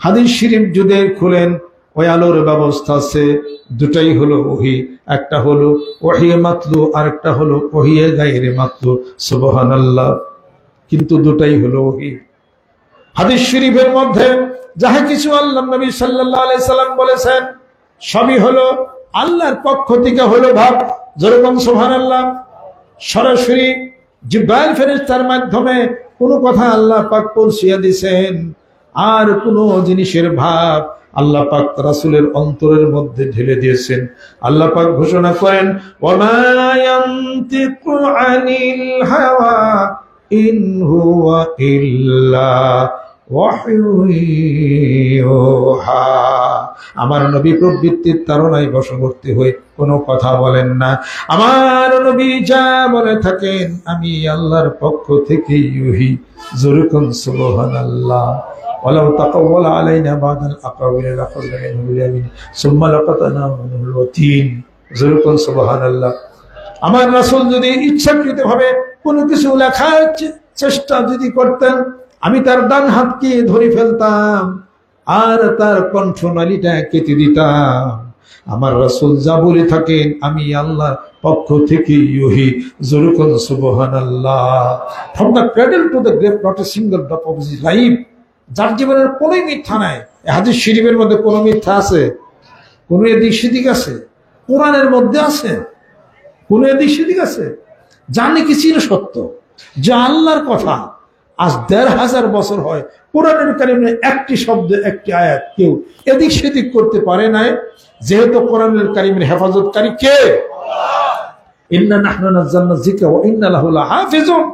হাদিস শরীফ যদি খুলেন, ওই আলোর ব্যবস্থা আছে। দুটাই হলো ওহী, একটা হলো ওহী মাতলু আর একটা হলো ওহী গায়রে মাতলু। সুবহানাল্লাহ। কিন্তু দুটাই হলো ওহী। হাদিস শরীফের মধ্যে যাহা কিছু আল্লাহ নবী সাল্লাল্লাহু আলাইহি সাল্লাম বলেছেন সবই হলো আল্লাহর পক্ষ থেকে হলো ভাব। যেরকম সুবহানাল্লাহ, সরাসরি জিবরাইল ফেরেশতার মাধ্যমে কোনো কথা আল্লাহ পাক পৌঁছিয়ে দিয়েছেন, আর কোনো জিনিসের ভাব আল্লাহ পাক রাসূলের অন্তরের মধ্যে ঢেলে দিয়েছেন। আল্লাহ পাক ঘোষণা করেন, ওয়ামা ইয়ানতিকু আনিল হাওয়া ইন হুয়া ইল্লা ওয়াহয়ুহা। আমার নবী প্রবৃত্তির তাড়নায় বশবর্তী হয়ে কোনো কথা বলেন না। আমার নবী যা বলে থাকেন আমি আল্লাহর পক্ষ থেকে ইউহি। জোরে কোন সুবহানাল্লাহ। ওয়ালাউ তাকাওয়ালা আলাইনা বাদাল আকাওয়াইল লাখাযনা মিনহু বিল-ইয়ামিন সুম্মা লাকাতানা মিনহুল ওয়াতিন। জোরে কোন সুবহানাল্লাহ। আমার রাসূল যদি ইচ্ছাকৃতভাবে কোনো কিছু লেখার চেষ্টা যদি করতেন, আমি তার ডান হাতকে ধরে ফেলতাম আর তার কণ্ঠনালীটা কেটে দিতাম। আমার রাসূল যা বলে থাকেন আমি আল্লাহর পক্ষ থেকে ইউহি। জোরে কোন সুবহানাল্লাহ। From the cradle to the grave, not a single drop of his life. যার জীবনের কোনো মিথ্যা নাই। হাদিস শরীফের মধ্যে কোনো মিথ্যা আছে? কোনো এদিক সেদিক আছে? কোরআনের মধ্যে আছে? কোনো এদিক সেদিক আছে? যা নাকি চিরসত্য, যা আল্লাহর কথা। আজ ১৫০০ বছর হয় কোরআনের কারিমের একটি শব্দ একটি আয়াত কেউ এদিক সেদিক করতে পারে নাই, যেহেতু কোরআনের কারিমের হেফাজতকারী কে? ইন্না নাহনু নাযালনা যিকরা ওয়া ইন্না লাহু লাহাফিজুন।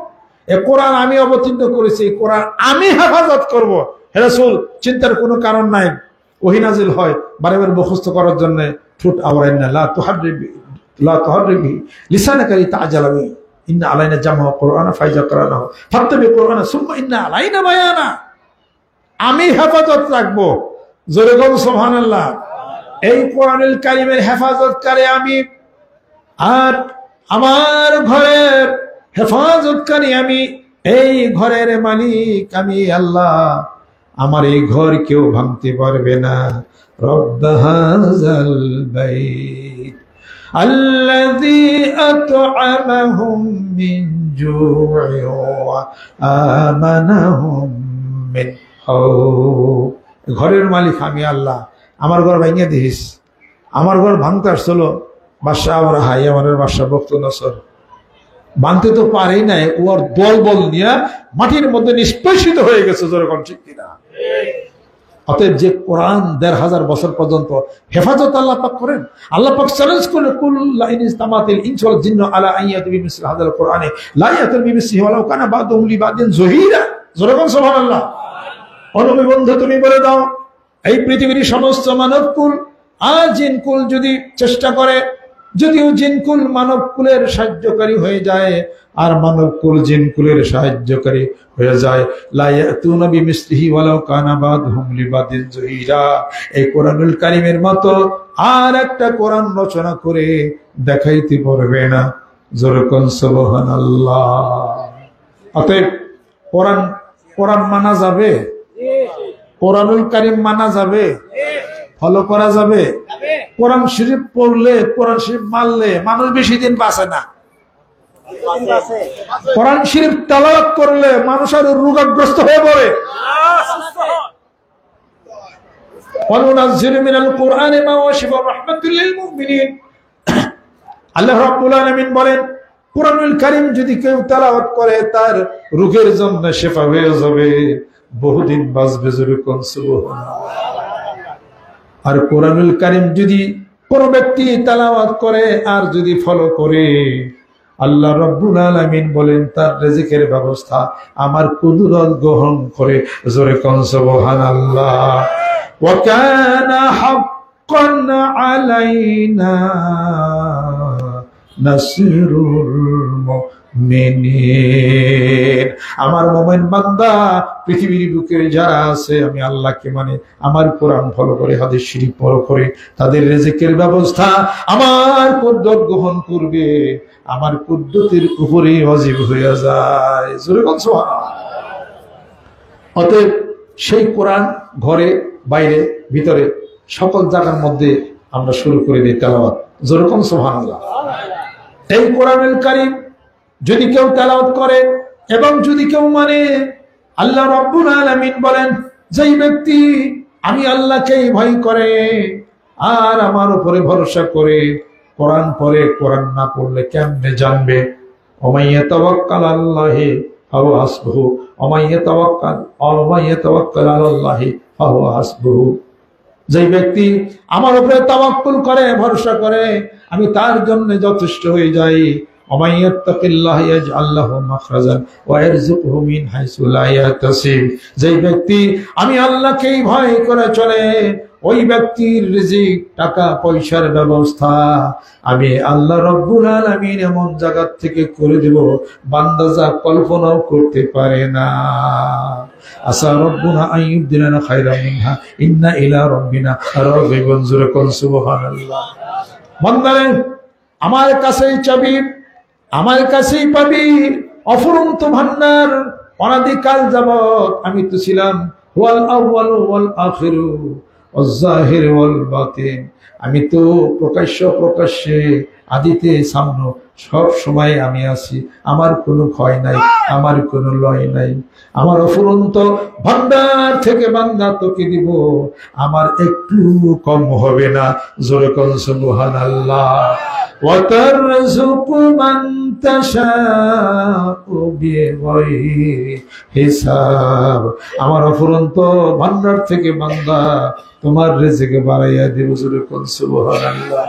এই কোরআন আমি অবতীর্ণ করেছি, এই কোরআন আমি হেফাজত করব। হে রাসূল, চিন্তার কোনো কারণ নাই। ওহী নাজিল হয় বারে বারে মুখস্থ করার জন্য, ঠোঁট আওড়ায় না। লা তুহাররিবি লিসানাকা লিতা'জালা বিহি ইন্না আলাইনা জামআ কুরআনা ফাইজা করানাহু ফাত্তাবি কুরআনা সুম্মা ইন্না আলাইনা বায়ানা। আমি হেফাজত রাখবো। জোরে বল সুবহানাল্লাহ। এই কোরআনুল কারীমের হেফাজতকারী আমি, আর আমার ঘরের হেফাজতকারী আমি, এই ঘরের মালিক আমি আল্লাহ। আমার এই ঘর কেউ ভাঙতে পারবে না। রব্ব হাযাল বাইত আল্লাযী আত'আমাহুম মিন জু'ইন ওয়া আমানাহুম মিন খাউফ। ঘরের মালিক আমি আল্লাহ। আমার ঘর ভাঙিয়ে দিস। আমার ঘর ভাঙতে আসছিল বাদশাহ আমরা হাই, আমাদের বাদশাহ বখত নসর ভাঙতে তো পারেই নাই, ওর দল বল নিয়ে মাটির মধ্যে নিষ্পেষিত হয়ে গেছে। যেরকম ঠিক কিনা? অতএব যে কোরআন ১৫০০ বছর পর্যন্ত হেফাজত আল্লাহ পাক করেন, আল্লাহ পাক চ্যালেঞ্জ করে কুল লা ইন ইসতামাতিল ইনসু ওয়াল জিন্নু আলা আন ইয়াতু বিমিসলি হাযাল কুরআনি লা ইয়াতু বিমিসলিহি ওয়ালাউ কানা বা'দুহুম লিবা'দিন যহিরা। যেরকম সুবহানাল্লাহ। নবী বন্ধু তুমি বলে দাও, এই পৃথিবীর সমস্ত মানবকুল আর জিনকুল যদি চেষ্টা করে, যদিও জিনকুল মানবকুলের সাহায্যকারী হয়ে যায় আর মানবকুল জিনকুলের সাহায্যকারী হয়ে যায়, লা ইয়াতুনা বিমিসলিহি ওয়ালাউ কানা বা'দুহুম লিবা'দিন যহিরা। এই কোরআনুল কারীমের মতো আর একটা কোরআন রচনা করে দেখাইতে পারবে না। যেরকম সুবহানাল্লাহ। অতএব কোরআন মানা যাবে, কোরআনুল কারীম মানা যাবে, ফলো করা যাবে। কোরআন শরীফ পড়লে, কোরআন শরীফ মানলে মানুষ বেশি দিন বাঁচে না। কোরআন শরীফ তেলাওয়াত করলে মানুষ আরো রোগগ্রস্ত হয়ে পড়ে। ওয়ানুনাজ্জিলু মিনাল কুরআনি মা হুয়া শিফাa'un ওয়া রাহমাতুল লিল মুমিনিন। আল্লাহ রাব্বুল আলামিন বলেন, কোরআনুল কারীম যদি কেউ তেলাওয়াত করে তার রোগের জন্য শিফা হয়ে যাবে, বহুদিন বাঁচবে। যেরকম সুবহানাল্লাহ। আর কোরআনুল কারীম যদি কোন ব্যক্তি তেলাওয়াত করে আর যদি ফলো করে, আল্লাহ রাব্বুল আলামিন বলেন তার রিজিকের ব্যবস্থা আমার কুদরত গ্রহণ করে। জোরে কোন সুবহানাল্লাহ। ওয়া কানা হাক্কান আলাইনা নাসরুল মুমিনিন। আমার মুমিন বান্দা পৃথিবীর বুকে যারা আছে, আমি আল্লাহকে মানে আমার কোরআন ফলো করে, হাদিস শরীফ ফলো করে, তাদের রিজিকের ব্যবস্থা আমার কুদরত গ্রহণ করবে, আমার কুদরতের উপরে ওয়াজিব হয়ে যায়। জোরে বল সুবহানাল্লাহ। অতএব সেই কোরআন ঘরে বাইরে ভিতরে সকল জায়গার মধ্যে আমরা শুরু করে দিই তেলাওয়াত। জোরে বল সুবহানাল্লাহ। এই কোরআনুল কারীম যদি কেউ তেলাওয়াত করে এবং যদি কেউ মানে, আল্লাহ রাব্বুল আলামিন বলেন, যেই ব্যক্তি আমি আল্লাহকেই ভয় করে আর আমার উপরে ভরসা করে কোরআন পড়ে, কোরআন না পড়লে কেমনে জানবে? ওমাইয়া তাওয়াক্কাল আলাল্লাহি ফাহুয়া হাসবুহু, ওমাইয়া তাওয়াক্কাল আলাল্লাহি ফাহুয়া হাসবুহু। যে ব্যক্তি আমার উপরে তাওয়াক্কুল করে, ভরসা করে, আমি তার জন্য যথেষ্ট হয়ে যাই। ওমাইয়াত্তাকিল্লাহ ইয়াজআল লাহু মাখরাজান ওয়া ইয়ারযুকহু মিন হাইসু লা ইয়াহতাসিব। যে ব্যক্তি আমি আল্লাহকেই ভয় করে চলে, ওই ব্যক্তির রিজিক, টাকা পয়সার ব্যবস্থা আমি আল্লাহ রাব্বুল আলামিন এমন জায়গা থেকে করে দেব বান্দা যা কল্পনাও করতে পারে না। আসা রব্বুনা আইয়ুবদিলানা খায়রাম মিনহা ইন্না ইলা রাব্বিনা রাগিবুন। জোরে কোন সুবহানাল্লাহ। বান্দারে, আমার কাছেই চাবি, আমার কাছেই পাবি অফুরন্ত ভান্ডার। অনাদিকাল যাবত আমি তো ছিলাম ওয়াল আউয়াল ওয়াল আখিরু ওয়াল জাহির ওয়াল বাতিন। আমি তো প্রকাশ্য প্রকাশ্যে, আদিতে সামনে, সব সময় আমি আছি। আমার কোনো ক্ষয় নাই, আমার কোনো লয় নাই। আমার অফুরন্ত ভান্ডার থেকে বান্দা তোকে দিব, আমার একটু কম হবে না। জোরে কোন সুবহানাল্লাহ। ওয়াতারযুকু মান তাশাউ বিগাইরি হিসাব। আমার অফুরন্ত ভান্ডার থেকে বান্দা তোমার রিজিক বাড়াইয়া দিব। জোরে কোন সুবহানাল্লাহ।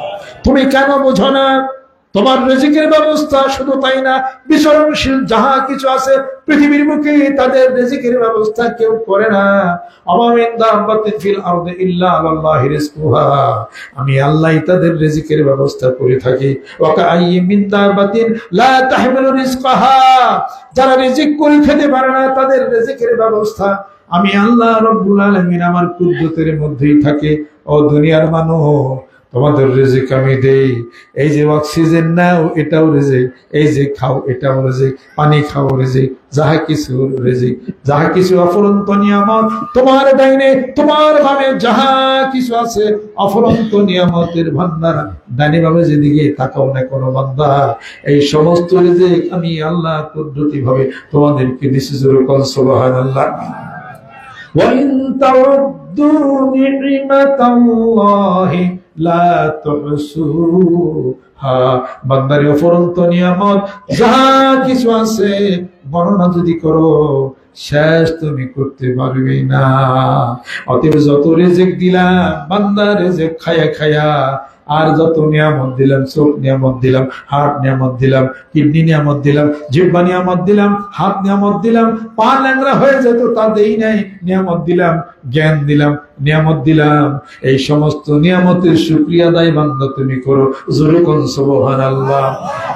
তুমি কেন বুঝো না? তোমার রিজিকের ব্যবস্থা শুধু তাই না, বিচরণশীল যাহা কিছু আছে পৃথিবীর মুখে তাদের রিজিকের ব্যবস্থা কেউ করে না। ওয়া মিন দাব্বাতিন ফিল আরদি ইল্লা আলাল্লাহি রিজকুহা। আমি আল্লাহই তাদের রিজিকের ব্যবস্থা করে থাকি। ওয়া কাআইয়্যিম মিন দাব্বাতিন লা তাহমিলু রিজকাহা। যারা রিজিক করে খেতে পারে না, তাদের রিজিকের ব্যবস্থা আমি আল্লাহ রাব্বুল আলামিন আমার কুদরতের মধ্যেই থাকে। ও দুনিয়ার মানুষ, তোমাদের রিজিক আমি দেই। এই যে অক্সিজেন নাও, এটাও রিজিক। এই যে খাও, এটাও রিজিক। পানি খাও, রিজিক। যাহা কিছু রিজিক, যাহা কিছু অফুরন্ত নিয়ামত তোমার ডাইনে, তোমার বামে যাহা কিছু আছে অফুরন্ত নিয়ামতের ভান্ডার। ডাইনে বামে যেদিকে তাকাও না কোনো বান্দা, এই সমস্ত রিজিক আমি আল্লাহ কুদরতি ভাবে তোমাদেরকে দিছি। জোরে কোন সুবহানাল্লাহ। ওয়া ইন তাউদ্দু নি'মাতাল্লাহি লা তুহসুহা। বান্দার অফুরন্ত নিয়ামত যাহা কিছু আছে গণনা যদি করো, শেষ তুমি করতে পারবে না। অতএব যত রিজিক দিলাম বান্দা রিজিক খায়া খায়া, আর যত নিয়ামত দিলাম, চোখ নিয়ামত দিলাম, হার্ট নিয়ামত দিলাম, কিডনি নিয়ামত দিলাম, জিহ্বা নিয়ামত দিলাম, হাত নিয়ামত দিলাম, পা ল্যাংড়া হয়ে যেত তা দেই নাই, নিয়ামত দিলাম, জ্ঞান দিলাম, নিয়ামত দিলাম। এই সমস্ত নিয়ামতের শুকরিয়া আদায় বান্দা তুমি করো। জোরে কোন সুবহানাল্লাহ।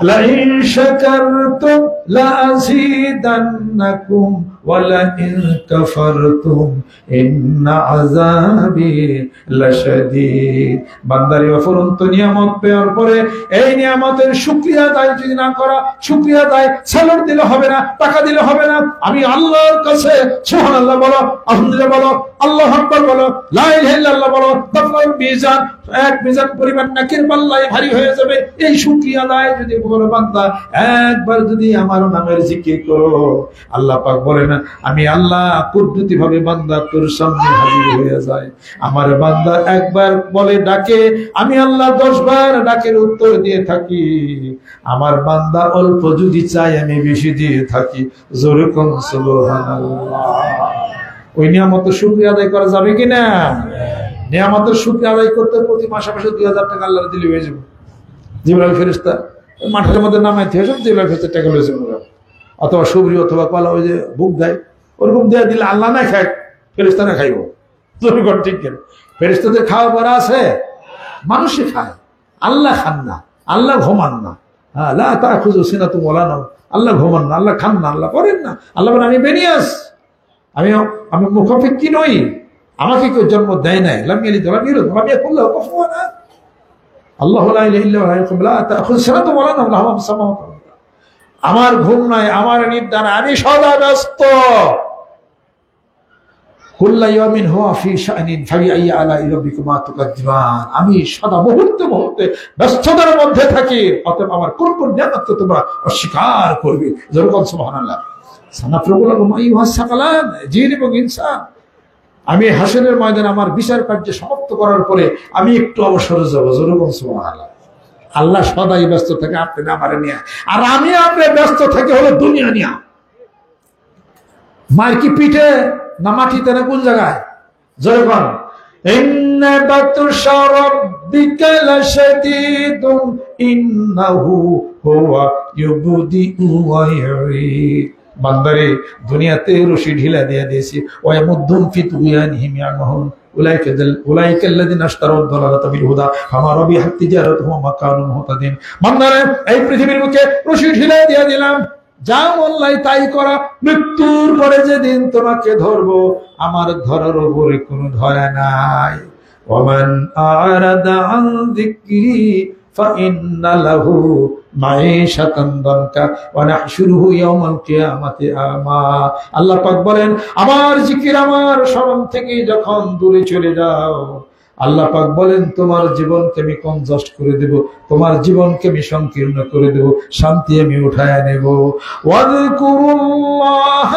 লা ইন শাকারতুম লা আযীদান্নাকুম ওয়া লা ইন কাফারতুম ইন্না আযাবি লাশাদীদ। বান্দারে অফুরন্ত নিয়ামত পাওয়ার পরে এই নিয়ামতের শুকরিয়া আদায় যদি না করা, শুকরিয়া আদায় স্যালাড দিলে হবে না, টাকা দিলে হবে না। আমি আল্লাহর কাছে সুবহানাল্লাহ বলো, আলহামদুলিল্লাহ বলো, আল্লাহু আকবার বলো, লা ইলাহা ইল্লাল্লাহ বলো, তাফলাল মিজান, এক মিজান পরিমাণ নাকির পাল্লায় ভারী হয়ে যাবে। এই শুকরিয়া আদায় যদি করো বান্দা, একবার যদি আমার নামের জিকির করো, আল্লাহ পাক বলে না আমি আল্লাহ কুদরতি ভাবে বান্দা তোর সামনে হাজির হয়ে যায়। আমার বান্দা একবার বলে ডাকে, আমি আল্লাহ 10 বার ডাকের উত্তর দিয়ে থাকি। আমার বান্দা অল্প যদি চাই, আমি বেশি দিয়ে থাকি। জোরে কোন সুবহানাল্লাহ। ওই নিয়ামতের শুকরিয়া আদায় করা যাবে কিনা? নিয়ামতের শুকরিয়া আদায় করতে প্রতি মাসে মাসে 2000 টাকা আল্লাহ দিলে হয়ে যাবে। জিবরাইল ফেরেশতা মাঠের মধ্যে নামাইতে হয়ে যাবে, জিবরাইল ফেরেশতা টাকা লয়ে যাবে। অথবা সুবরি অথবা কলা, ওই যে বুক দেয়, ওরকম দেয়া দিলে আল্লাহ না খায়, ফেরেশতা না খাইব। ঠিক কেন? ফেরেশতাদের খাওয়া পড়া আছে, মানুষই খায়, আল্লাহ খান না, আল্লাহ ঘুমান না। হ্যাঁ, লা তাখুযু সিনাতুন ওয়ালা নাওম। আল্লাহ ঘুমান না, আল্লাহ খান না, আল্লাহ পড়েন না। আল্লাহ বলেন আমি বেনিয়াস, আমি মুখাফিক্কি নই, আমাকে কেউ জন্ম দেয় নাই। লাম ইয়ালিদ ওয়া লাম ইউলাদ ওয়া লাম ইয়াকুল লাহু কুফুওয়ান আহাদ। আল্লাহু লা ইলাহা ইল্লা হুয়া লা তাখুযু সিনাতুন ওয়ালা নাওম লাহু মা ফিস সামাওয়াতি ওয়াল আরদ। আমার ঘুম নাই, আমার নিদ্রা নাই, আমি সদা ব্যস্ত। কুল্লা ইয়াউমিন হুয়া ফি শা'নিন ফাবিআইয়ি আলা'i রাব্বিকুমা তুকাজ্জিবান। আমি সদা মুহূর্তে মুহূর্তে ব্যস্ততার মধ্যে থাকি। অতএব আমার কোন কোন নিয়ামত তোমরা অস্বীকার করবে? জোরে বল সুবহানাল্লাহ। সানাফরুকুলাকুম আইয়ুহাস সাকালান, জিন এবং ইনসান, আমি হাসরের ময়দানে আমার বিচার কার্য সমাপ্ত করার পরে আমি একটু অবসরে যাবো। যেরকম সুবহানাল্লাহ। আল্লাহ সদাই ব্যস্ত থাকে আপনি আমারে নিয়ে, আর আমি আপনি ব্যস্ত থাকি হলো দুনিয়া নিয়ে। মার কি পিঠে না মাটিতে না কোন জায়গায়? যেরকম ইন্না বাতুশা রাব্বিকা লাশাদীদুন ইন্নাহু হুয়া ইউবদিউ ওয়া ইউঈদ। বান্দারে দুনিয়াতে রশি ঢিলা দিয়ে দিয়েছি, ওয়া মুদ্দুম ফি তুগয়ানিহিম ইয়ামাহুন উলাইকা আল্লাযিনা ইশতারাউ দালালাতা বিল হুদা ফামা রাবিহাত তিজারাতুহুম ওয়া মা কানু মুহতাদিন। বান্দারে এই পৃথিবীর বুকে রশি ঢিলা দিয়ে দিলাম, যা মল্লাই তাই করা। মৃত্যুর পরে যেদিন তোমাকে ধরবো, আমার ধরার উপরে কোনো ধরা নাই। ওয়ামান আরাদা আন যিকরি ফাইন্না লাহু মাঈশাতান দানকা ওয়া নাহশুরুহু ইয়াওমাল কিয়ামাতি আমা। আল্লাহ পাক বলেন, আমার জিকির আমার স্মরণ থেকে যখন দূরে চলে যাও, আল্লাহ পাক বলেন তোমার জীবনকে আমি কনজাস্ট করে দেব, তোমার জীবনকে আমি সংকীর্ণ করে দেব, শান্তি আমি উঠায় নেব। ওয়াযকুরুল্লাহ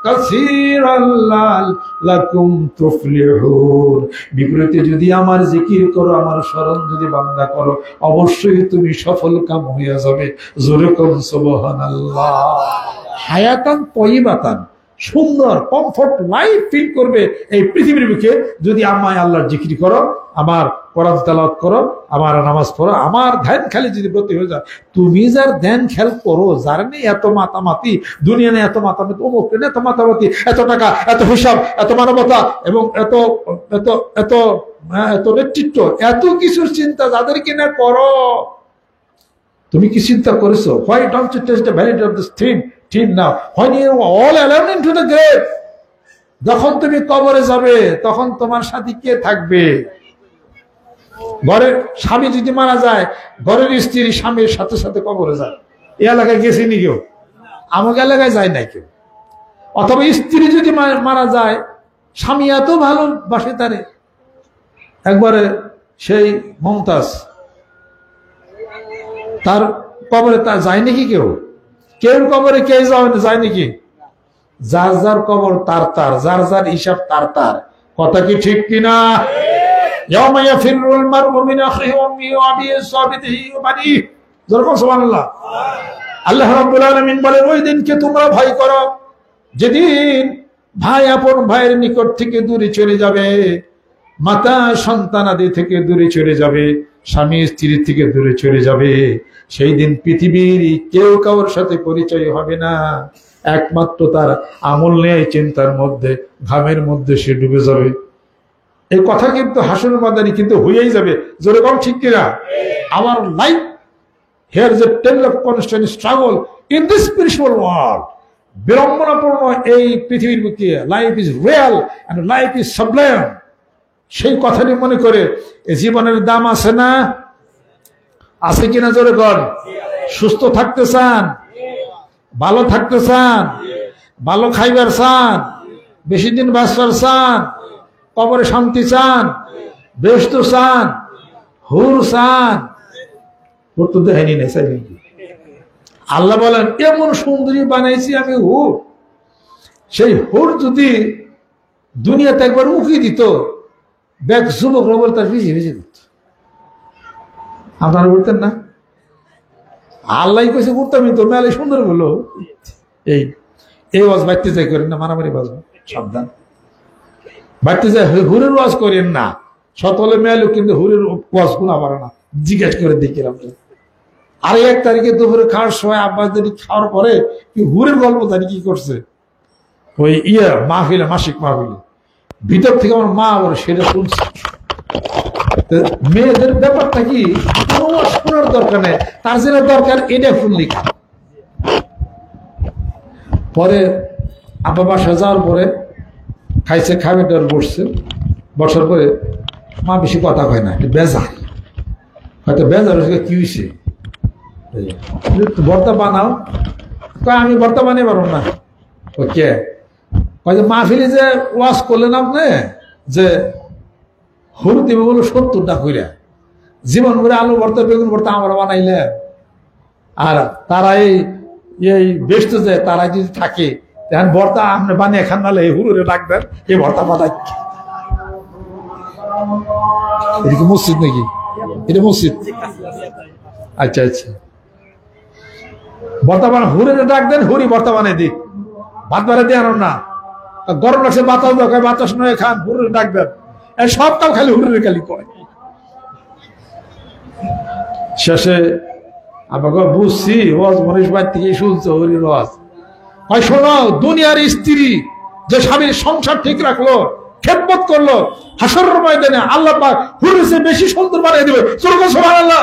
কাসীরান লাআল্লাকুম তুফলিহুন। বিপরীতে যদি আমার জিকির করো, আমার স্মরণ যদি বান্দা করো, অবশ্যই তুমি সফল কাম হইয়া যাবে। জোরে কোন সুবহানাল্লাহ। হায়াতান তাইয়িবাতান, সুন্দর কমফোর্ট লাইফ ফিল করবে এই পৃথিবীর বুকে যদি আমায় আল্লাহর জিকির করো, আমার কোরআন তেলাওয়াত করো, আমার নামাজ পড়ো, আমার ধ্যান খেলে যদি ব্রতী হয়ে যায়। তুমি যার ধ্যান খেল করো, যার নেই এত মাতামাতি, দুনিয়া নেই এত মাতামাতি, অমুক নেই এত মাতামাতি, এত টাকা, এত হিসাব, এত মানবতা এবং এত এত এত এত নেতৃত্ব, এত কিছুর চিন্তা যাদেরকে না করো, তুমি কি চিন্তা করেছো? Why don't you test the validity of this thing now? When you are all alone into the grave, যখন তুমি কবরে যাবে তখন তোমার সাথে কে থাকবে? ঘরের স্বামী যদি মারা যায়, ঘরের স্ত্রী স্বামীর সাথে সাথে কবরে যায়। এই এলাকায় গেছিনি কেউ? আমাকে এলাকায় যায় নাই কেউ। অথবা স্ত্রী যদি মারা যায়, স্বামী এত ভালোবাসে তারে, একবারে সেই মমতাজ, তার কবরে তা যায় নাকি কেউ? কেউ কবরে কে যায় নাকি? যার যার কবর তার তার, যার যার হিসাব তার তার। কথা কি ঠিক কিনা? ইয়াউমা ইয়াফিরুল মারউ মিন আখিহি ওয়া উম্মিহি ওয়া আবিহি ওয়া সাহিবিহি ওয়া বানিহি। যেরকম সুবহানাল্লাহ। আল্লাহ রাব্বুল আলামিন বলেন, ওই দিনকে তোমরা ভয় করো যেদিন ভাই আপন ভাইয়ের নিকট থেকে দূরে চলে যাবে, মাতা সন্তানাদি থেকে দূরে চলে যাবে, স্বামী স্ত্রী থেকে দূরে চলে যাবে। সেই দিন পৃথিবীর কেউ কারোর সাথে পরিচয় হবে না, একমাত্র তার আমল নেই চিন্তার মধ্যে, ঘামের মধ্যে সে ডুবে যাবে। এই কথা কিন্তু হাসরের ময়দানে কিন্তু হয়েই যাবে। যেরকম ঠিক কিনা? আমার life here is a tale of constant struggle in this spiritual world. বিড়ম্বনাপূর্ণ এই পৃথিবীর বুকে life is real and life is sublime. সেই কথাটি মনে করে জীবনের দাম আছে না? আছে কিনা? জোরে কর। সুস্থ থাকতে চান, ভালো থাকতে চান, ভালো খাইবার চান, বেশি দিন বাঁচবার চান, কবরে শান্তি চান, বেহেশত চান, হুর চান, হুর তো দেখাইনি নাই চাইবেন কি? আল্লাহ বলেন, এমন সুন্দরী বানাইছি আমি হুর। সেই হুর যদি দুনিয়াতে একবার উকি দিত, ব্যাগ যুবক রবল তার ভিজে ভিজে দিত। আপনারা বলতেন না? আল্লাহ কইছে করতামই তো, মেলে সুন্দর বলো। এই ওয়াজ বাড়তে যাই করেন না, মারামারি বাজবো, সাবধান। বাড়তে যায় হুরের ওয়াজ করেন না, সকলে মেলো কিন্তু হুরের ওয়াজ গুলা পারে না। জিজ্ঞেস করে দেখিলাম। আর 1 তারিখে দুপুরে খাওয়ার সময় আব্বাস জানি খাওয়ার পরে কি হুরের গল্প জানি কি করছে, ওই মাহফিলে, মাসিক মাহফিলে ভিতর থেকে আমার মা আবার সেটা শুনছে। মেয়েদের ব্যাপারটা কি, শোনার দরকার নেই, তার যেটা দরকার এটা শুনলি। পরে আব্বা বাসা যাওয়ার পরে খাইছে, খাবে ডর বসছে, বসার পরে মা বেশি কথা কয় না, বেজার, হয়তো বেজার কি হয়েছে, ভর্তা বানাও। কয় আমি ভর্তা বানিয়ে পারবো না। কে কয় যে মাহফিলে যে ওয়াজ করলেন আপনি, যে হুর দিবে বলো 70টা কইরা, জীবন ভরে আলু ভর্তা বেগুন ভর্তা আমরা বানাইলে, আর তারা এই ব্যস্ত যে তারা যদি থাকে এখন ভর্তা আপনি বানিয়ে খান, নাহলে হুরুরে ডাক দেন, এই ভর্তা বানাই। এটা কি মসজিদ নাকি? এটা মসজিদ? আচ্ছা আচ্ছা, ভর্তা বানা, হুরুরে ডাক দেন, হুরি ভর্তা বানিয়ে দিই, ভাত বাড়া দিয়ে আনো না। গরম লাগছে, বাতাস দরকার, বাতাস নয় খান, হুরুরে ডাক দেন। সব কাল খালি হুরুরে খালি কয়। শেষে আমাকে বুঝছি ওয়াজ মনীষ ভাই থেকে শুনছো হরির ওয়াজ। হয় শোনো, দুনিয়ার স্ত্রী যে স্বামীর সংসার ঠিক রাখলো, খেদমত করলো, হাসরের ময়দানে আল্লাহ পাক হুরের চেয়ে বেশি সুন্দর বানিয়ে দেবে। সুবহানাল্লাহ।